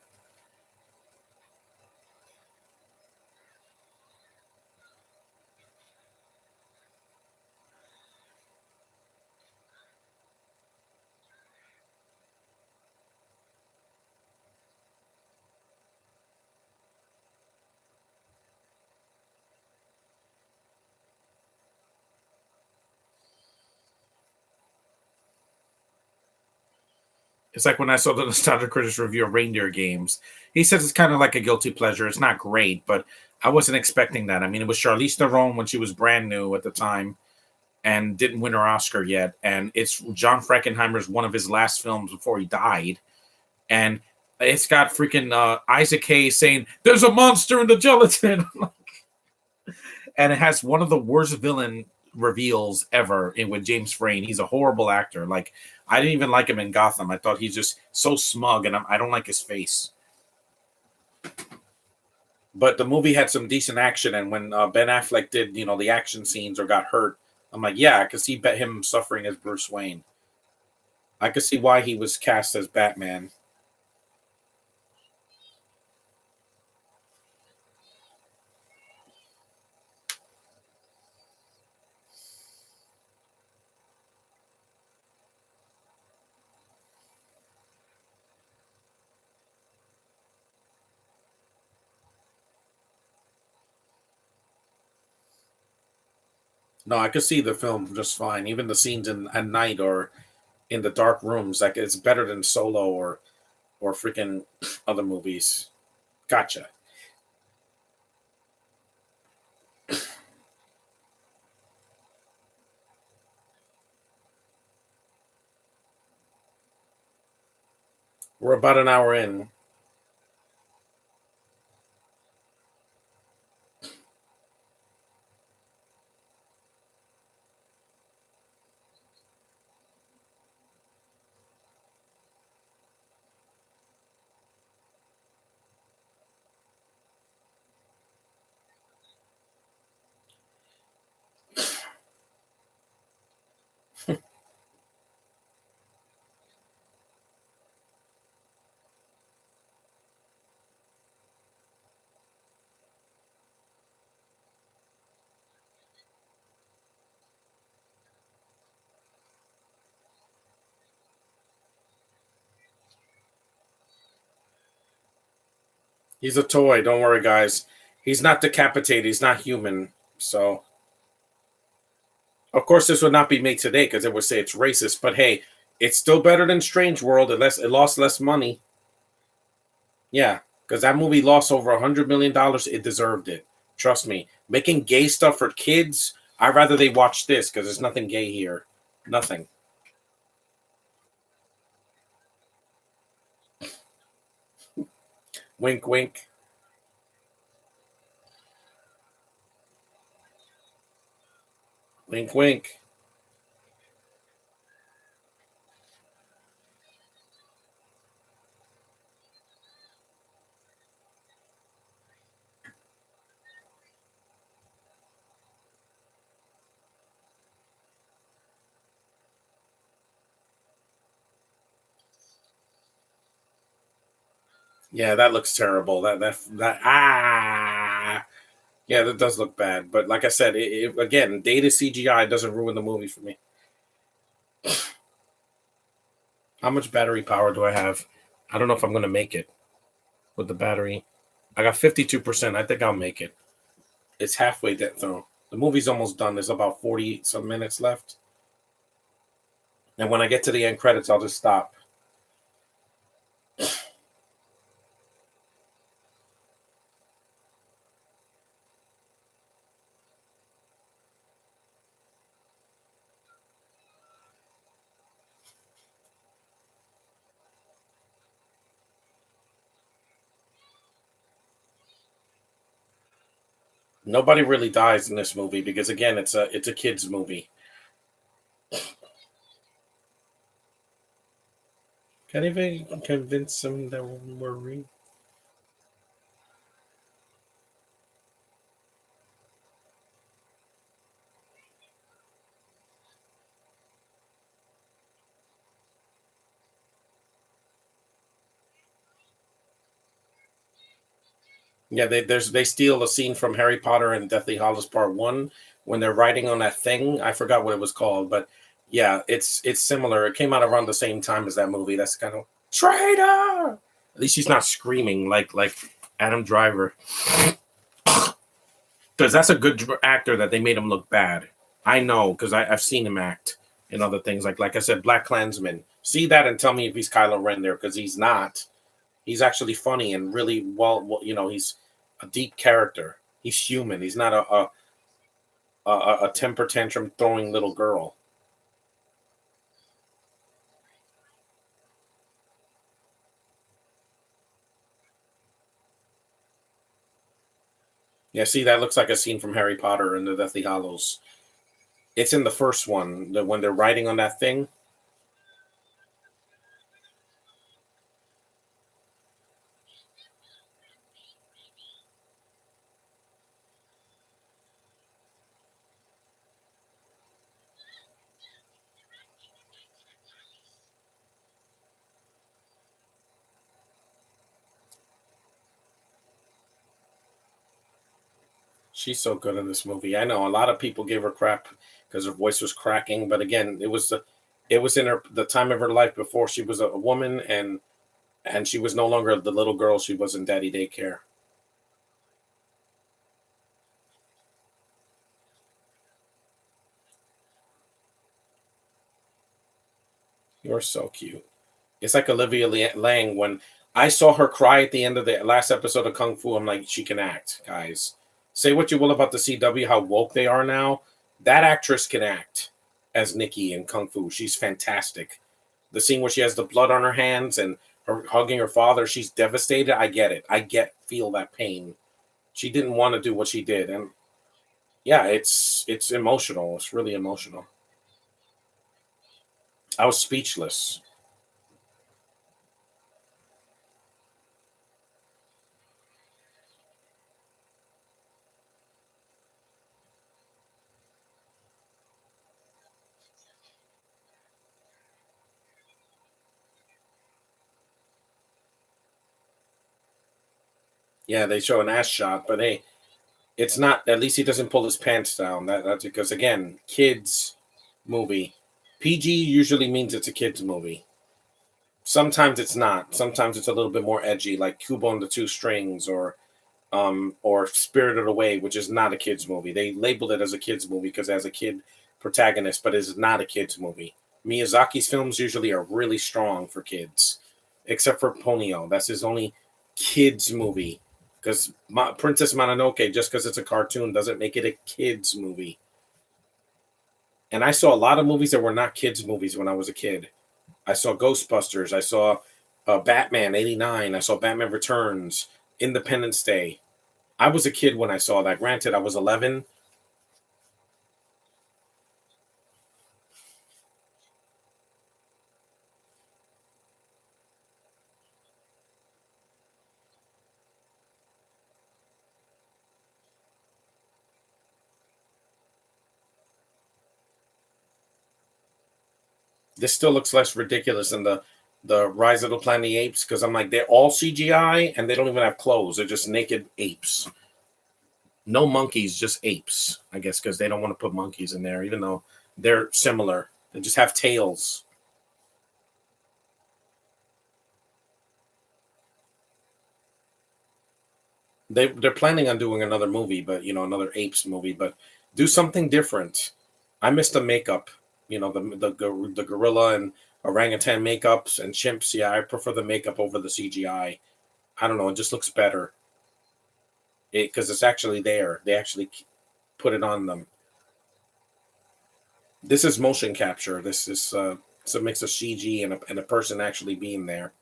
It's like when I saw the Nostalgia Critic's review of Reindeer Games. He says it's kind of like a guilty pleasure. It's not great, but I wasn't expecting that. I mean, it was Charlize Theron when she was brand new at the time and didn't win her Oscar yet. And it's John Frankenheimer's one of his last films before he died. And it's got freaking Isaac Hayes saying, "There's a monster in the gelatin." And it has one of the worst villain reveals ever with James Frain. He's a horrible actor. Like, I didn't even like him in Gotham. I thought he's just so smug, and I don't like his face. But the movie had some decent action, and when Ben Affleck did, the action scenes or got hurt, I'm like, yeah, I could see him suffering as Bruce Wayne. I could see why he was cast as Batman. No, I could see the film just fine. Even the scenes at night or in the dark rooms, like it's better than Solo or freaking other movies. Gotcha. We're about an hour in. He's a toy. Don't worry, guys. He's not decapitated. He's not human. So, of course, this would not be made today because it would say it's racist. But hey, it's still better than Strange World. Unless it lost less money. Yeah, because that movie lost over $100 million. It deserved it. Trust me. Making gay stuff for kids, I'd rather they watch this because there's nothing gay here. Nothing. Wink, wink. Wink, wink. Yeah, that looks terrible. That. Yeah, that does look bad. But like I said, again, dated CGI doesn't ruin the movie for me. How much battery power do I have? I don't know if I'm gonna make it with the battery. I got 52%. I think I'll make it. It's halfway through. The movie's almost done. There's about 40 some minutes left. And when I get to the end credits, I'll just stop. Nobody really dies in this movie because again, it's a kids movie. Can't even convince them that we're real. Yeah, they steal a scene from Harry Potter and Deathly Hallows Part One when they're riding on that thing. I forgot what it was called, but yeah, it's similar. It came out around the same time as that movie. That's kind of traitor. At least he's not screaming like Adam Driver, because that's a good actor that they made him look bad. I know because I've seen him act in other things like I said, Black Klansman. See that and tell me if he's Kylo Ren there because he's not. He's actually funny and really he's a deep character. He's human. He's not a temper tantrum throwing little girl. Yeah, see, that looks like a scene from Harry Potter and the Deathly Hollows. It's in the first one, when they're riding on that thing. She's so good in this movie. I know a lot of people gave her crap because her voice was cracking, but again, it was in the time of her life before she was a woman and she was no longer the little girl she was in Daddy Daycare. You're so cute. It's like Olivia Lang when I saw her cry at the end of the last episode of Kung Fu. I'm like, she can act, guys. Say what you will about the CW, how woke they are now. That actress can act as Nikki in Kung Fu. She's fantastic. The scene where she has the blood on her hands and her hugging her father, she's devastated. I get it. Feel that pain. She didn't want to do what she did, and yeah, it's emotional. It's really emotional. I was speechless. Yeah, they show an ass shot, but hey, it's not. At least he doesn't pull his pants down. That's because again, kids movie. PG usually means it's a kids movie. Sometimes it's not. Sometimes it's a little bit more edgy, like Cuba and the Two Strings, or Spirited Away, which is not a kids movie. They labeled it as a kids movie because it has a kid protagonist, but it's not a kids movie. Miyazaki's films usually are really strong for kids, except for Ponyo. That's his only kids movie. Because Princess Mononoke, just because it's a cartoon, doesn't make it a kids movie. And I saw a lot of movies that were not kids movies when I was a kid. I saw Ghostbusters. I saw Batman '89. I saw Batman Returns, Independence Day. I was a kid when I saw that. Granted, I was 11. This still looks less ridiculous than the Rise of the Planet of the Apes because I'm like they're all CGI and they don't even have clothes. They're just naked apes. No monkeys, just apes. I guess because they don't want to put monkeys in there, even though they're similar. They just have tails. They're planning on doing another movie, but another apes movie, but do something different. I miss the makeup. The gorilla and orangutan makeups and chimps. Yeah, I prefer the makeup over the CGI. I don't know. It just looks better because it's actually there. They actually put it on them. This is motion capture. This is it's a mix of CG and a person actually being there.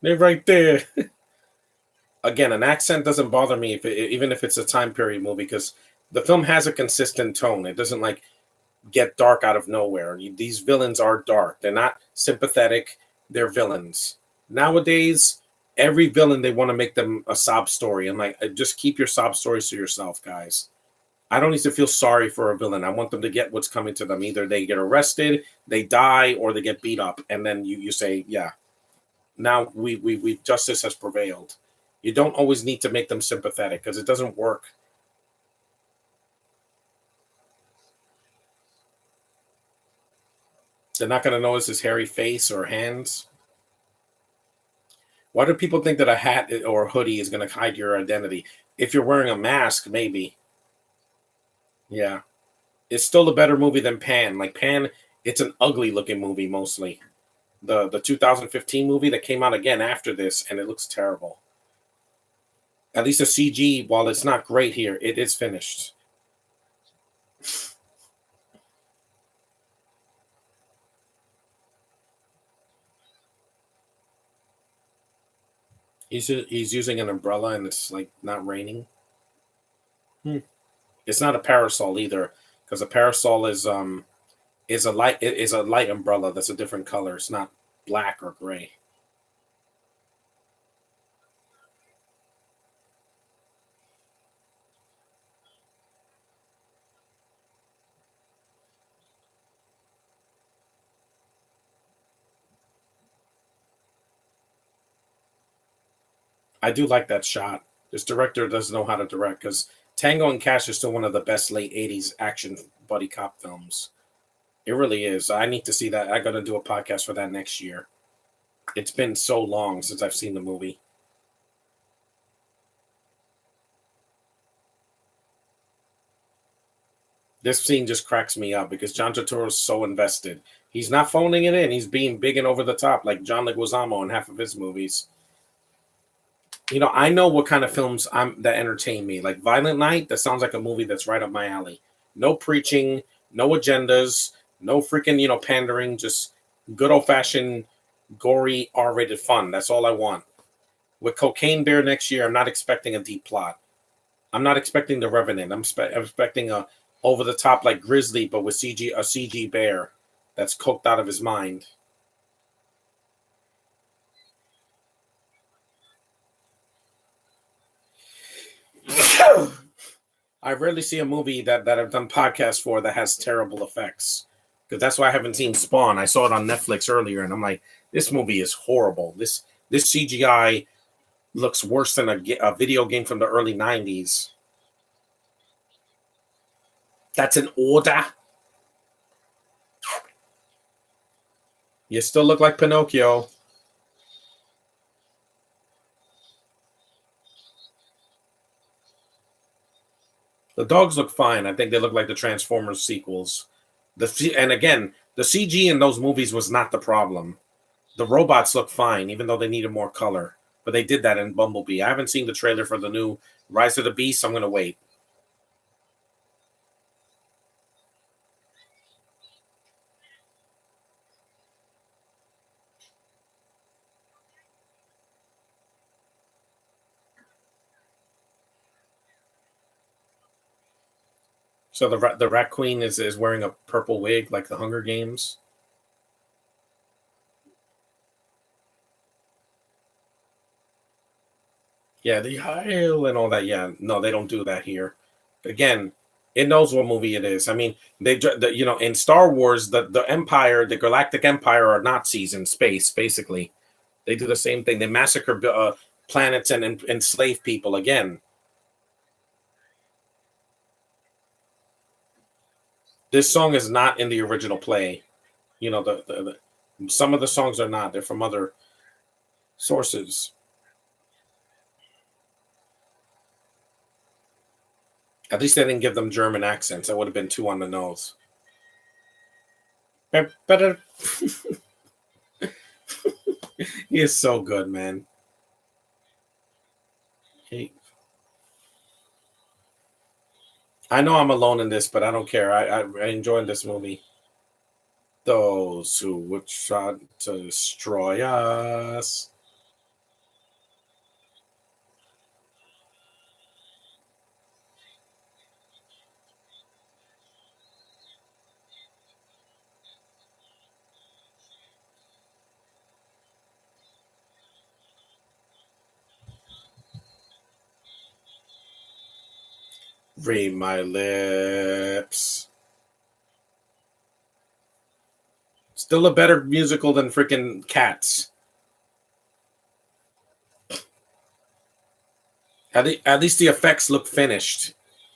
They're right there. Again, an accent doesn't bother me even if it's a time period movie because the film has a consistent tone. It doesn't like get dark out of nowhere. These villains are dark. They're not sympathetic. They're villains. Nowadays, every villain they want to make them a sob story. And like, just keep your sob stories to yourself, guys. I don't need to feel sorry for a villain. I want them to get what's coming to them. Either they get arrested, they die, or they get beat up. And then you say, yeah, now we justice has prevailed. You don't always need to make them sympathetic because it doesn't work. They're not going to notice his hairy face or hands. Why do people think that a hat or a hoodie is going to hide your identity? If you're wearing a mask, maybe. Yeah. It's still a better movie than Pan. Like Pan, it's an ugly looking movie mostly. The 2015 movie that came out again after this, and it looks terrible. At least the CG, while it's not great here, it is finished. He's using an umbrella and it's like not raining. Hmm. It's not a parasol either, because a parasol is a light umbrella that's a different color. It's not black or gray. I do like that shot. This director does know how to direct because Tango and Cash is still one of the best late '80s action buddy cop films. It really is. I need to see that. I got to do a podcast for that next year. It's been so long since I've seen the movie. This scene just cracks me up because John Turturro is so invested. He's not phoning it in. He's being big and over the top like John Leguizamo in half of his movies. I know what kind of films that entertain me. Like Violent Night, that sounds like a movie that's right up my alley. No preaching, no agendas, no freaking, pandering, just good old fashioned gory R-rated fun. That's all I want. With Cocaine Bear next year, I'm not expecting a deep plot. I'm not expecting The Revenant. I'm expecting a over the top like Grizzly, but with CG bear that's coked out of his mind. I rarely see a movie that I've done podcasts for that has terrible effects. Because that's why I haven't seen Spawn. I saw it on Netflix earlier, and I'm like, this movie is horrible. This CGI looks worse than a video game from the early 90s. That's an order. You still look like Pinocchio. The dogs look fine. I think they look like the Transformers sequels. And again, the CG in those movies was not the problem. The robots look fine, even though they needed more color. But they did that in Bumblebee. I haven't seen the trailer for the new Rise of the Beast. So I'm going to wait. So the Rat Queen is wearing a purple wig like the Hunger Games. Yeah, the Heil and all that. Yeah, no, they don't do that here. Again, it knows what movie it is. I mean, in Star Wars, the Empire, the Galactic Empire, are Nazis in space. Basically, they do the same thing. They massacre planets and enslave people. Again, this song is not in the original play. You know, some of the songs are not. They're from other sources. At least they didn't give them German accents. That would have been too on the nose. Better. He is so good, man. He, I know I'm alone in this, but I don't care. I enjoyed this movie. Those who would try to destroy us. Read my lips. Still a better musical than freaking Cats. At least the effects look finished,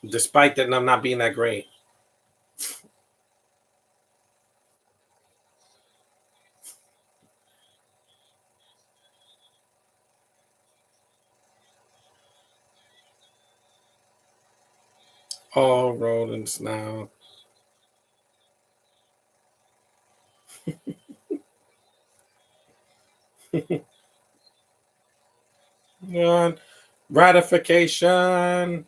despite them not being that great. All rodents now. Ratification.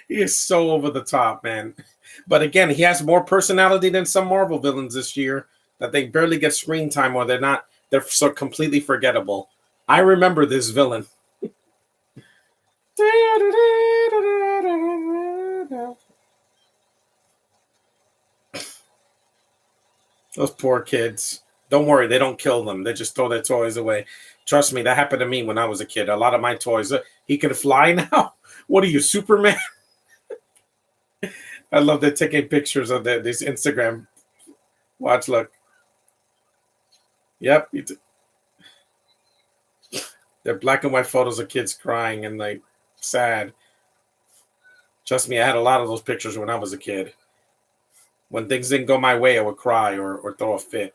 He is so over the top, man. But again, he has more personality than some Marvel villains this year that they barely get screen time or they're so completely forgettable. I remember this villain. Those poor kids. Don't worry, they don't kill them. They just throw their toys away. Trust me, that happened to me when I was a kid. A lot of my toys, he can fly now. What are you, Superman? I love they're taking pictures of this Instagram. Watch, look. Yep. They're black and white photos of kids crying and like sad. Trust me, I had a lot of those pictures when I was a kid. When things didn't go my way, I would cry or throw a fit.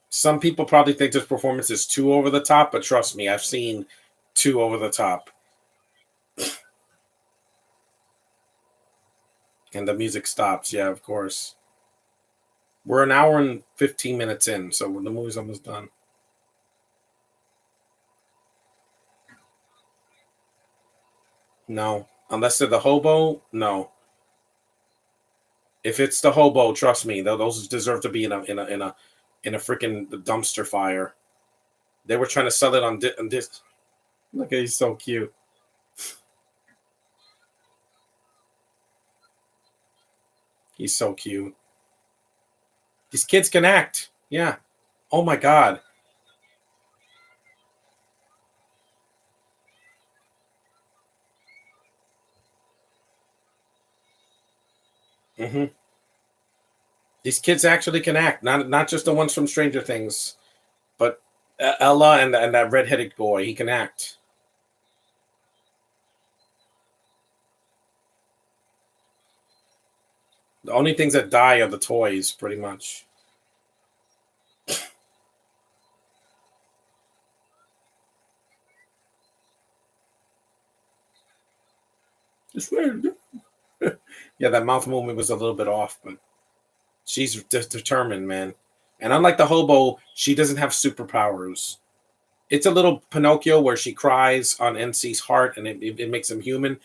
Some people probably think this performance is too over the top, but trust me, I've seen too over the top. And the music stops. Yeah, of course. We're an hour and 15 minutes in, so the movie's almost done. No. Unless they're the hobo, no. If it's the hobo, trust me, those deserve to be in a freaking dumpster fire. They were trying to sell it on this. Look, he's so cute. He's so cute. These kids can act. Yeah. Oh my god. Hmm. These kids actually can act, not just the ones from Stranger Things, but Ella and that redheaded boy. He can act. The only things that die are the toys, pretty much. It's weird. Yeah, that mouth movement was a little bit off, but she's determined, man. And unlike the hobo, she doesn't have superpowers. It's a little Pinocchio where she cries on NC's heart and it makes him human.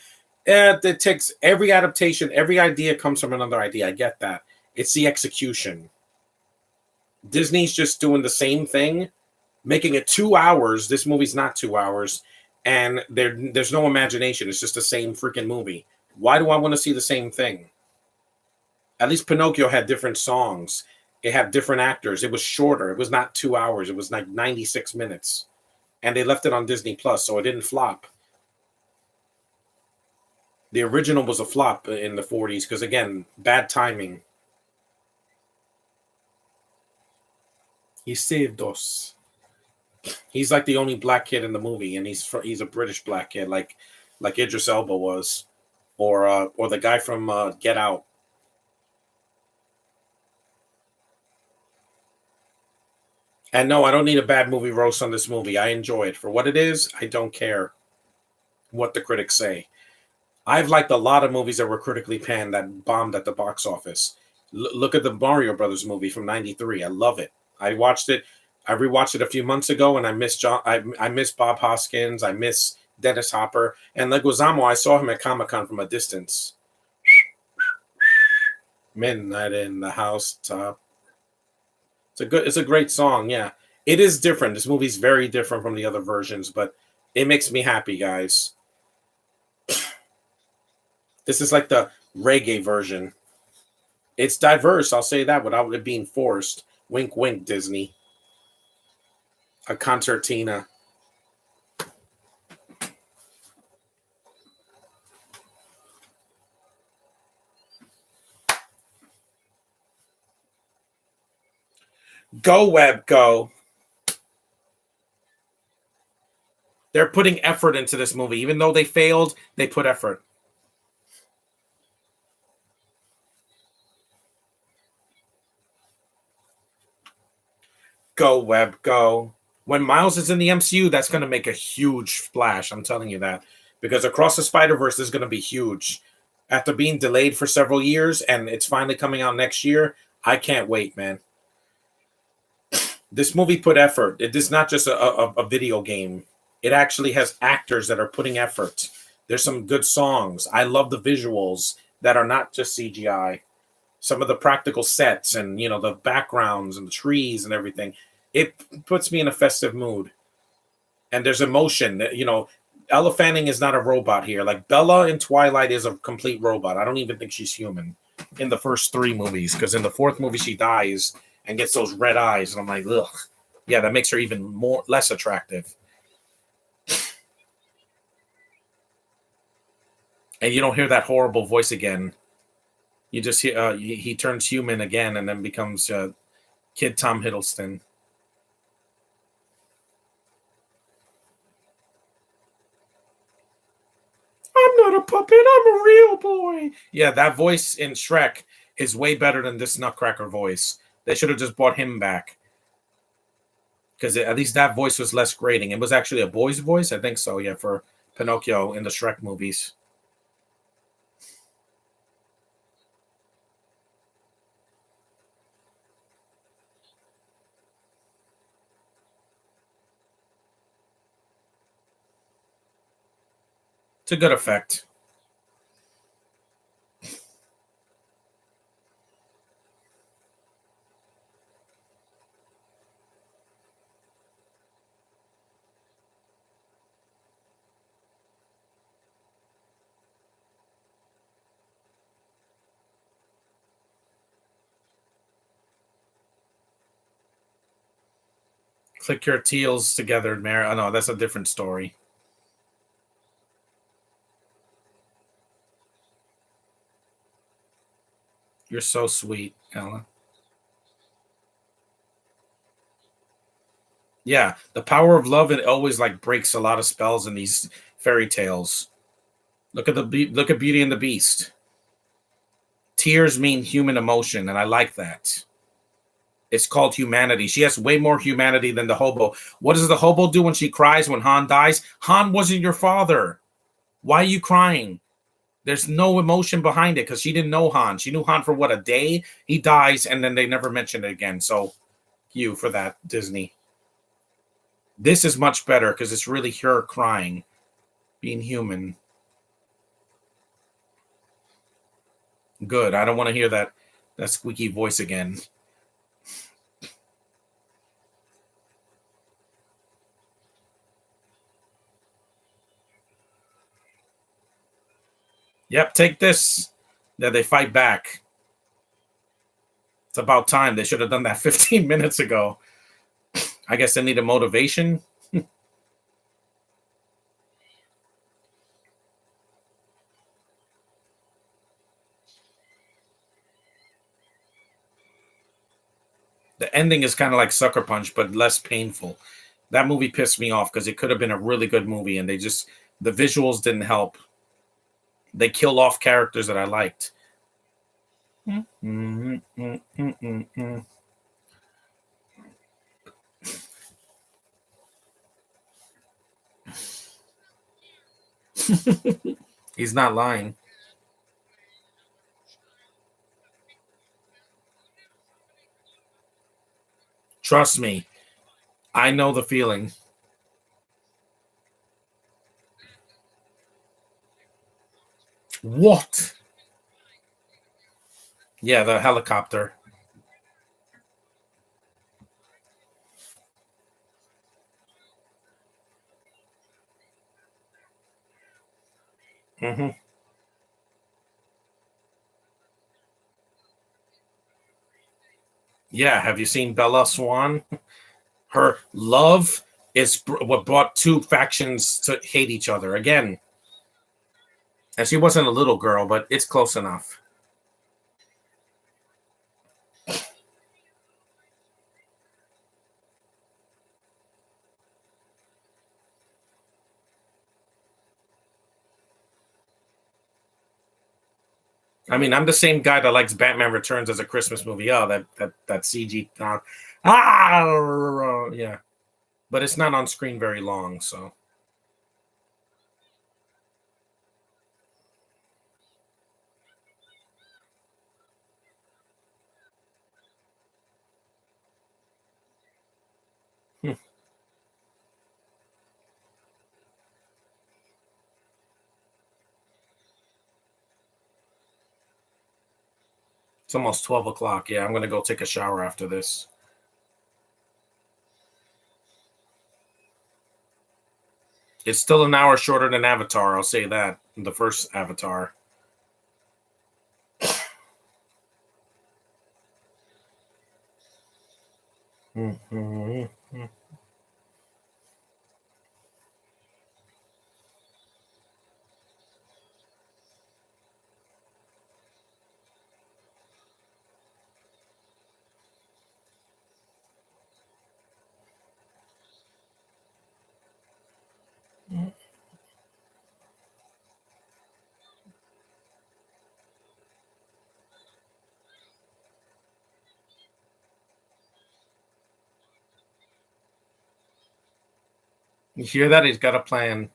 It takes every adaptation, every idea comes from another idea. I get that. It's the execution. Disney's just doing the same thing, making it 2 hours. This movie's not 2 hours, and there's no imagination. It's just the same freaking movie. Why do I want to see the same thing? At least Pinocchio had different songs. It had different actors. It was shorter. It was not 2 hours. It was like 96 minutes. And they left it on Disney Plus, so it didn't flop. The original was a flop in the 40s because, again, bad timing. He saved us. He's like the only black kid in the movie, and he's a British black kid, like Idris Elba was, or the guy from Get Out. And no, I don't need a bad movie roast on this movie. I enjoy it for what it is. I don't care what the critics say. I've liked a lot of movies that were critically panned that bombed at the box office. Look at the Mario Brothers movie from '93. I love it. I watched it. I rewatched it a few months ago, and I miss John. I miss Bob Hoskins. I miss Dennis Hopper and Leguizamo. I saw him at Comic Con from a distance. Midnight in the house top. It's a great song. Yeah, it is different. This movie's very different from the other versions, but it makes me happy, guys. This is like the reggae version. It's diverse, I'll say that, without it being forced. Wink, wink, Disney. A concertina. Go, Web, go. They're putting effort into this movie. Even though they failed, they put effort. Go, Web, go. When Miles is in the MCU, that's going to make a huge splash. I'm telling you that. Because Across the Spider Verse is going to be huge. After being delayed for several years and it's finally coming out next year, I can't wait, man. This movie put effort. It is not just a video game. It actually has actors that are putting effort. There's some good songs. I love the visuals that are not just CGI. Some of the practical sets and the backgrounds and the trees and everything. It puts me in a festive mood. And there's emotion. Ella Fanning is not a robot here. Like Bella in Twilight is a complete robot. I don't even think she's human in the first three movies, because in the fourth movie she dies and gets those red eyes, and I'm like, ugh. Yeah, that makes her even less attractive. And you don't hear that horrible voice again. You just hear he turns human again and then becomes Kid Tom Hiddleston. I'm not a puppet. I'm a real boy. Yeah, that voice in Shrek is way better than this Nutcracker voice. They should have just brought him back, because at least that voice was less grating. It was actually a boy's voice, I think so. Yeah, for Pinocchio in the Shrek movies. It's a good effect. Click your teals together, Mary. Oh no, that's a different story. You're so sweet, Ella. Yeah, the power of love, it always like breaks a lot of spells in these fairy tales. Look at Beauty and the Beast. Tears mean human emotion, and I like that. It's called humanity. She has way more humanity than the hobo. What does the hobo do when she cries when Han dies? Han wasn't your father. Why are you crying? There's no emotion behind it because she didn't know Han. She knew Han for what, a day? He dies, and then they never mention it again. So, you for that, Disney. This is much better because it's really her crying, being human. Good. I don't want to hear that squeaky voice again. Yep, take this. Yeah, they fight back. It's about time. They should have done that 15 minutes ago. I guess they need a motivation. The ending is kind of like Sucker Punch, but less painful. That movie pissed me off because it could have been a really good movie, and the visuals didn't help. They killed off characters that I liked. He's not lying. Trust me, I know the feeling. What? Yeah, the helicopter. Hmm. Yeah, have you seen Bella Swan? Her love is what brought two factions to hate each other again. And she wasn't a little girl, but it's close enough. I mean, I'm the same guy that likes Batman Returns as a Christmas movie. Oh, that CG. Yeah, but it's not on screen very long, so it's almost 12 o'clock. Yeah, I'm gonna go take a shower after this. It's still an hour shorter than Avatar. I'll say that. The first Avatar. Mhm. You hear that? He's got a plan.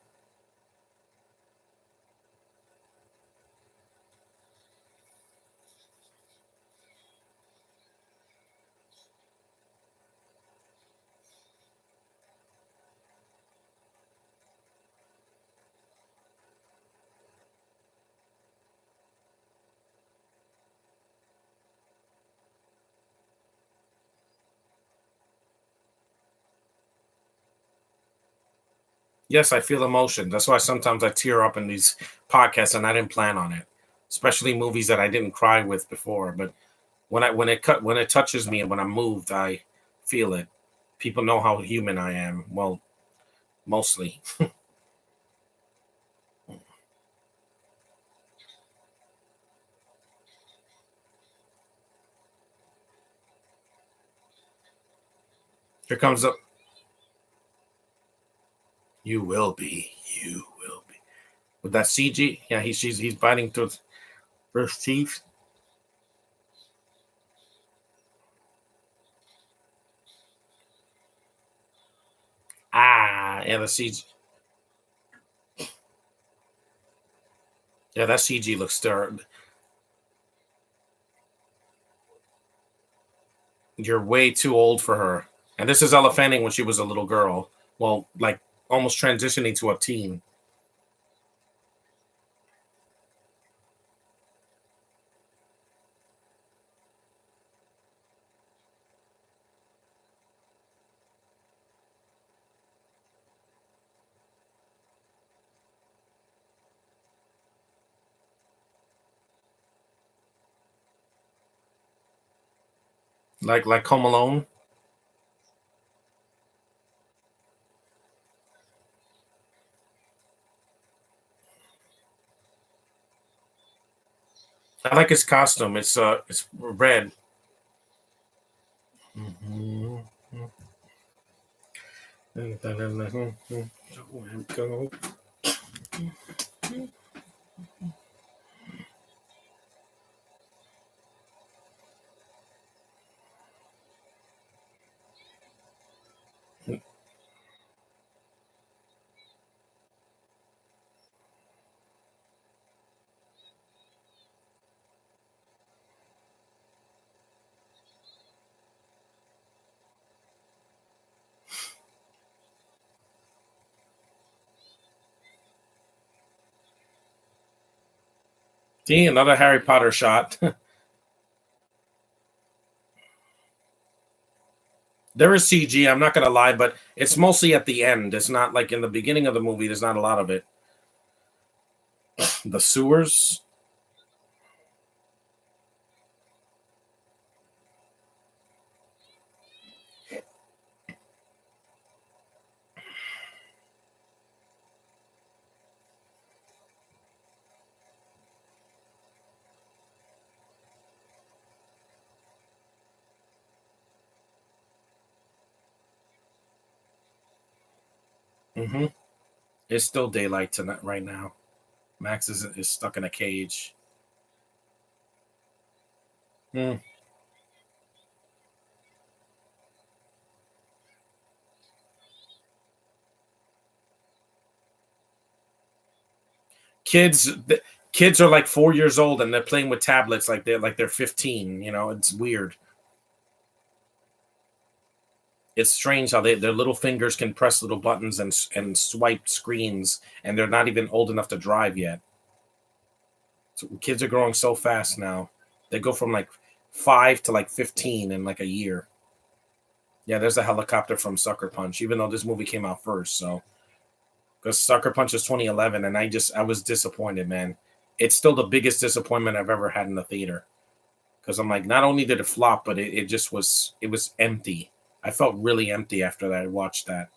Yes, I feel emotion. That's why sometimes I tear up in these podcasts, and I didn't plan on it. Especially movies that I didn't cry with before. But when it touches me and when I'm moved, I feel it. People know how human I am. Well, mostly. Here comes up. You will be. You will be. With that CG, yeah, he's biting through his teeth. Ah, yeah, the CG. Yeah, that CG looks terrible. You're way too old for her. And this is Ella Fanning when she was a little girl. Well, like almost transitioning to a teen. Like Home Alone. I like his costume. It's red. Mhm. See, another Harry Potter shot. There is CG, I'm not gonna lie, but it's mostly at the end. It's not like in the beginning of the movie, there's not a lot of it. The sewers. Hmm. It's still daylight tonight right now. Max is stuck in a cage. Hmm. Kids kids are like 4 years old and they're playing with tablets like they're 15. It's weird. It's strange how their little fingers can press little buttons and swipe screens, and they're not even old enough to drive yet. So kids are growing so fast now. They go from like 5 to like 15 in like a year. Yeah, there's a helicopter from Sucker Punch, even though this movie came out first. So because Sucker Punch is 2011, and I was disappointed, man. It's still the biggest disappointment I've ever had in the theater. Because I'm like, not only did it flop, but it just was empty. I felt really empty after that. I watched that.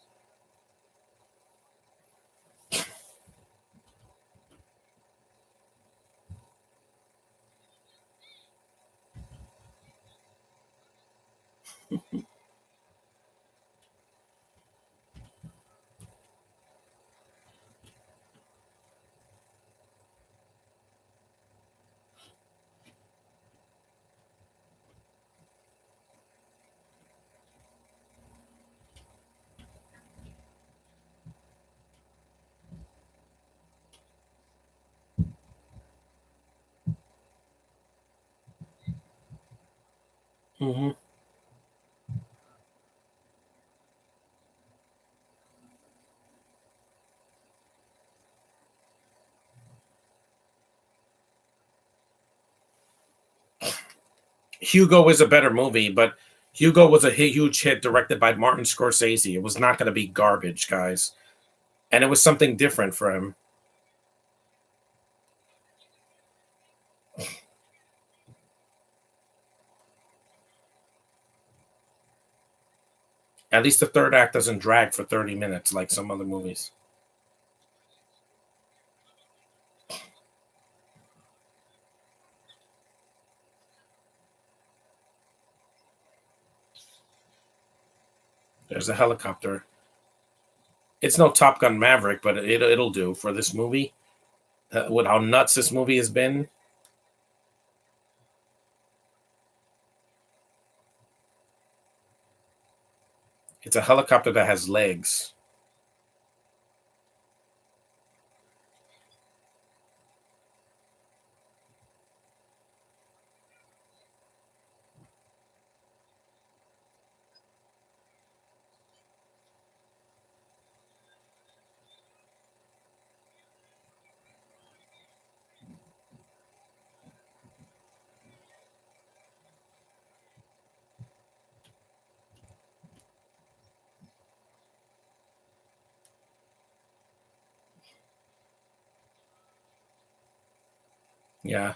Hmm. Hugo is a better movie, but Hugo was a huge hit directed by Martin Scorsese. It was not going to be garbage, guys. And it was something different for him. At least the third act doesn't drag for 30 minutes like some other movies. There's a helicopter. It's no Top Gun Maverick, but it'll do for this movie. With how nuts this movie has been. It's a helicopter that has legs. Yeah.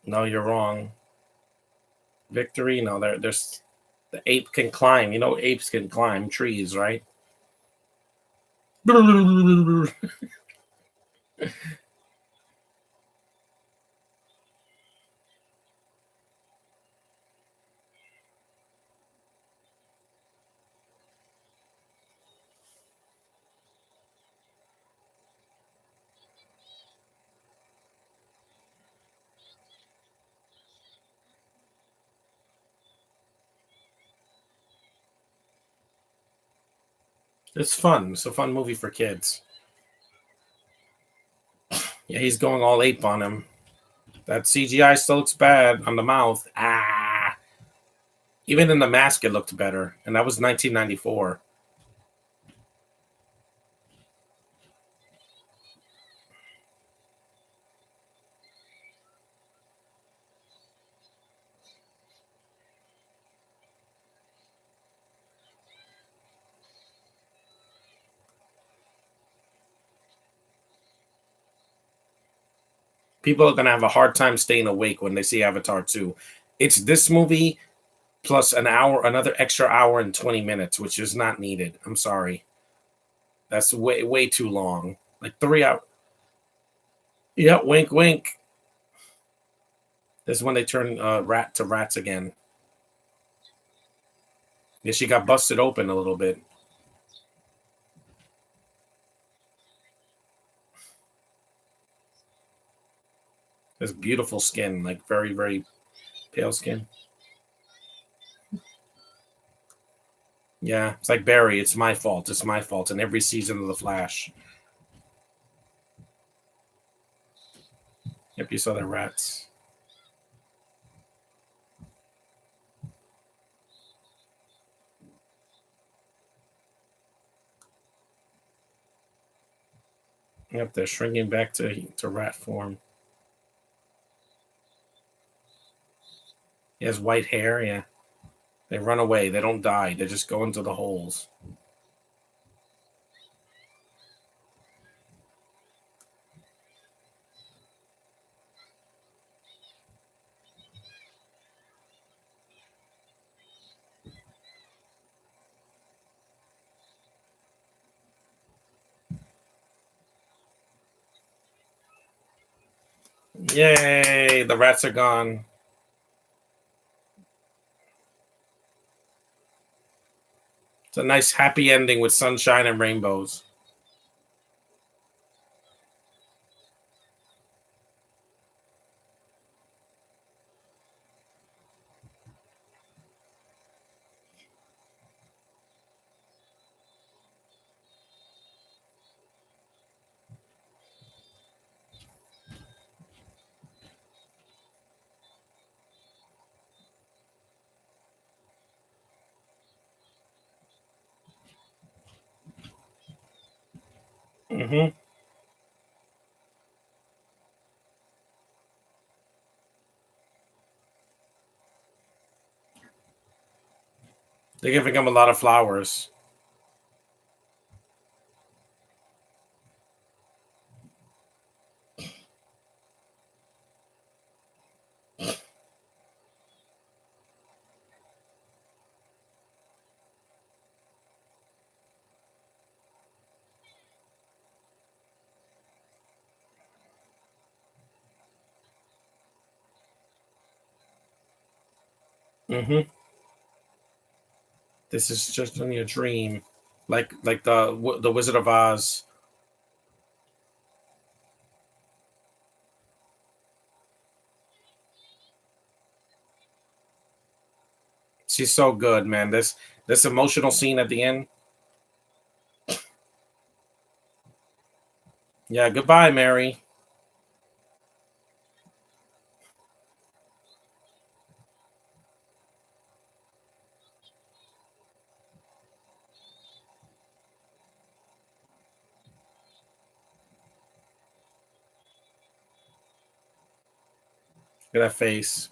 No, you're wrong. Victory? No, there's the ape can climb. You know, apes can climb trees, right? It's fun. It's a fun movie for kids. Yeah, he's going all ape on him. That CGI still looks bad on the mouth. Ah, even in the mask, it looked better, and that was 1994. People are gonna have a hard time staying awake when they see Avatar 2. It's this movie plus an hour, another extra hour and 20 minutes, which is not needed. I'm sorry. That's way too long. Like 3 hours. Yeah, wink, wink. This is when they turn rat to rats again. Yeah, she got busted open a little bit. This beautiful skin, like very pale skin. Yeah, it's like Barry. It's my fault. It's my fault. In every season of The Flash. Yep, you saw the rats. Yep, they're shrinking back to rat form. He has white hair. Yeah, they run away. They don't die. They just go into the holes. Yay! The rats are gone. It's a nice happy ending with sunshine and rainbows. Hmm. They're giving him a lot of flowers. Mm-hmm. This is just only a dream, like the Wizard of Oz. She's so good, man. This emotional scene at the end. Yeah, goodbye, Mary. Look at that face.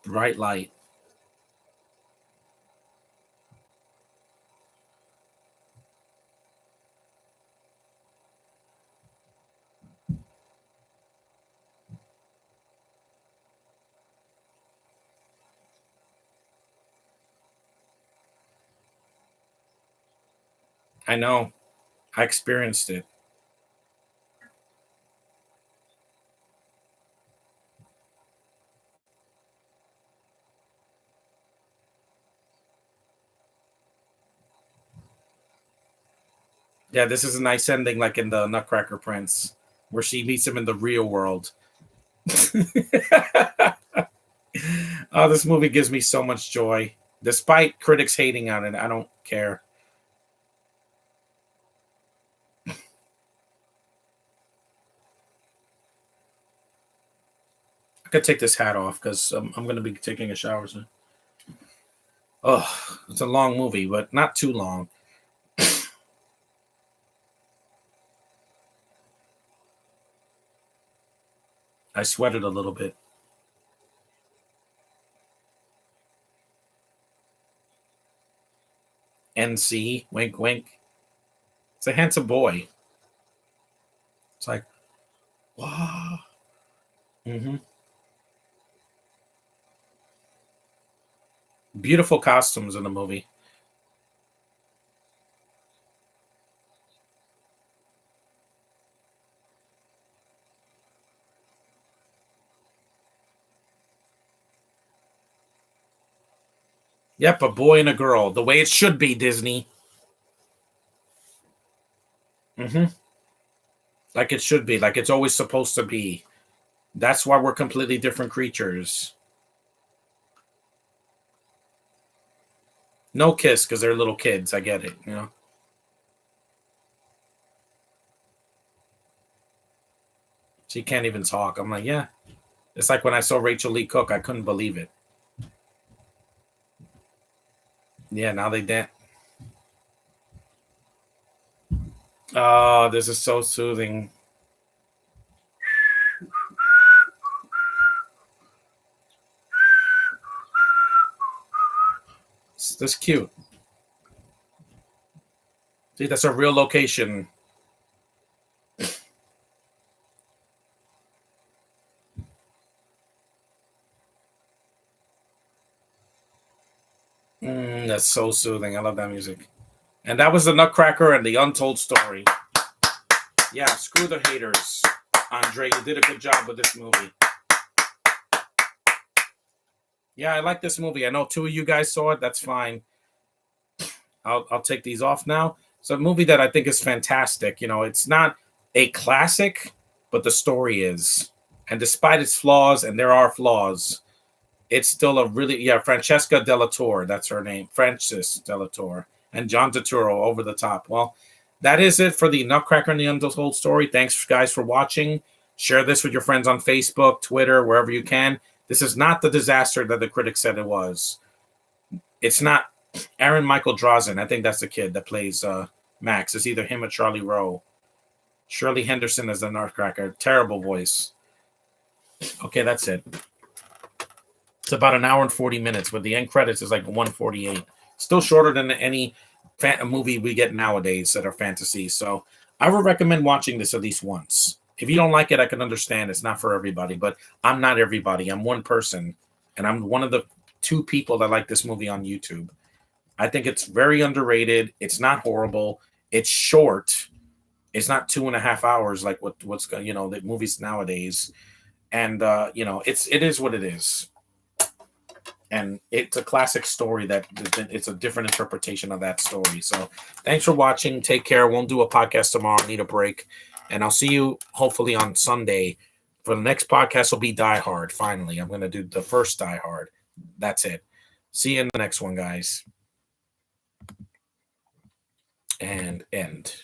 Bright light. I know. I experienced it. Yeah, this is a nice ending, like in the Nutcracker Prince, where she meets him in the real world. Oh, this movie gives me so much joy. Despite critics hating on it, I don't care. I could take this hat off because I'm going to be taking a shower soon. Oh, it's a long movie, but not too long. I sweated a little bit. NC, wink, wink. It's a handsome boy. It's like, wow. Hmm. Beautiful costumes in the movie. Yep, a boy and a girl, the way it should be, Disney. Hmm. Like it should be, like it's always supposed to be. That's why we're completely different creatures. No kiss because they're little kids. I get it. She can't even talk. I'm like, yeah. It's like when I saw Rachel Lee Cook, I couldn't believe it. Yeah, now they dance. Oh, this is so soothing. This cute. See, that's a real location. That's so soothing. I love that music. And that was the Nutcracker and the Untold Story. Yeah, screw the haters. Andre, you did a good job with this movie. Yeah, I like this movie. I know two of you guys saw it. That's fine. I'll take these off now. It's a movie that I think is fantastic. It's not a classic, but the story is. And despite its flaws, and there are flaws, it's still a really Francesca Della Torre, that's her name, Francis Della Torre, and John Turturro over the top. Well, that is it for the Nutcracker and the Untold Story. Thanks, guys, for watching. Share this with your friends on Facebook, Twitter, wherever you can. This is not the disaster that the critics said it was. It's not Aaron Michael Drazen. I think that's the kid that plays Max. It's either him or Charlie Rowe. Shirley Henderson as the Nutcracker. Terrible voice. Okay, that's it. It's about an hour and 40 minutes, but the end credits is like 148. Still shorter than any movie we get nowadays that are fantasy. So I would recommend watching this at least once. If you don't like it, I can understand it's not for everybody, but I'm not everybody. I'm one person, and I'm one of the two people that like this movie on YouTube. I think it's very underrated. It's not horrible. It's short. It's not 2.5 hours like what's the movies nowadays. And it is what it is. And it's a classic story that it's a different interpretation of that story. So thanks for watching. Take care. Won't do a podcast tomorrow. I need a break. And I'll see you hopefully on Sunday. For the next podcast will be Die Hard. Finally, I'm going to do the first Die Hard. That's it. See you in the next one, guys. And end.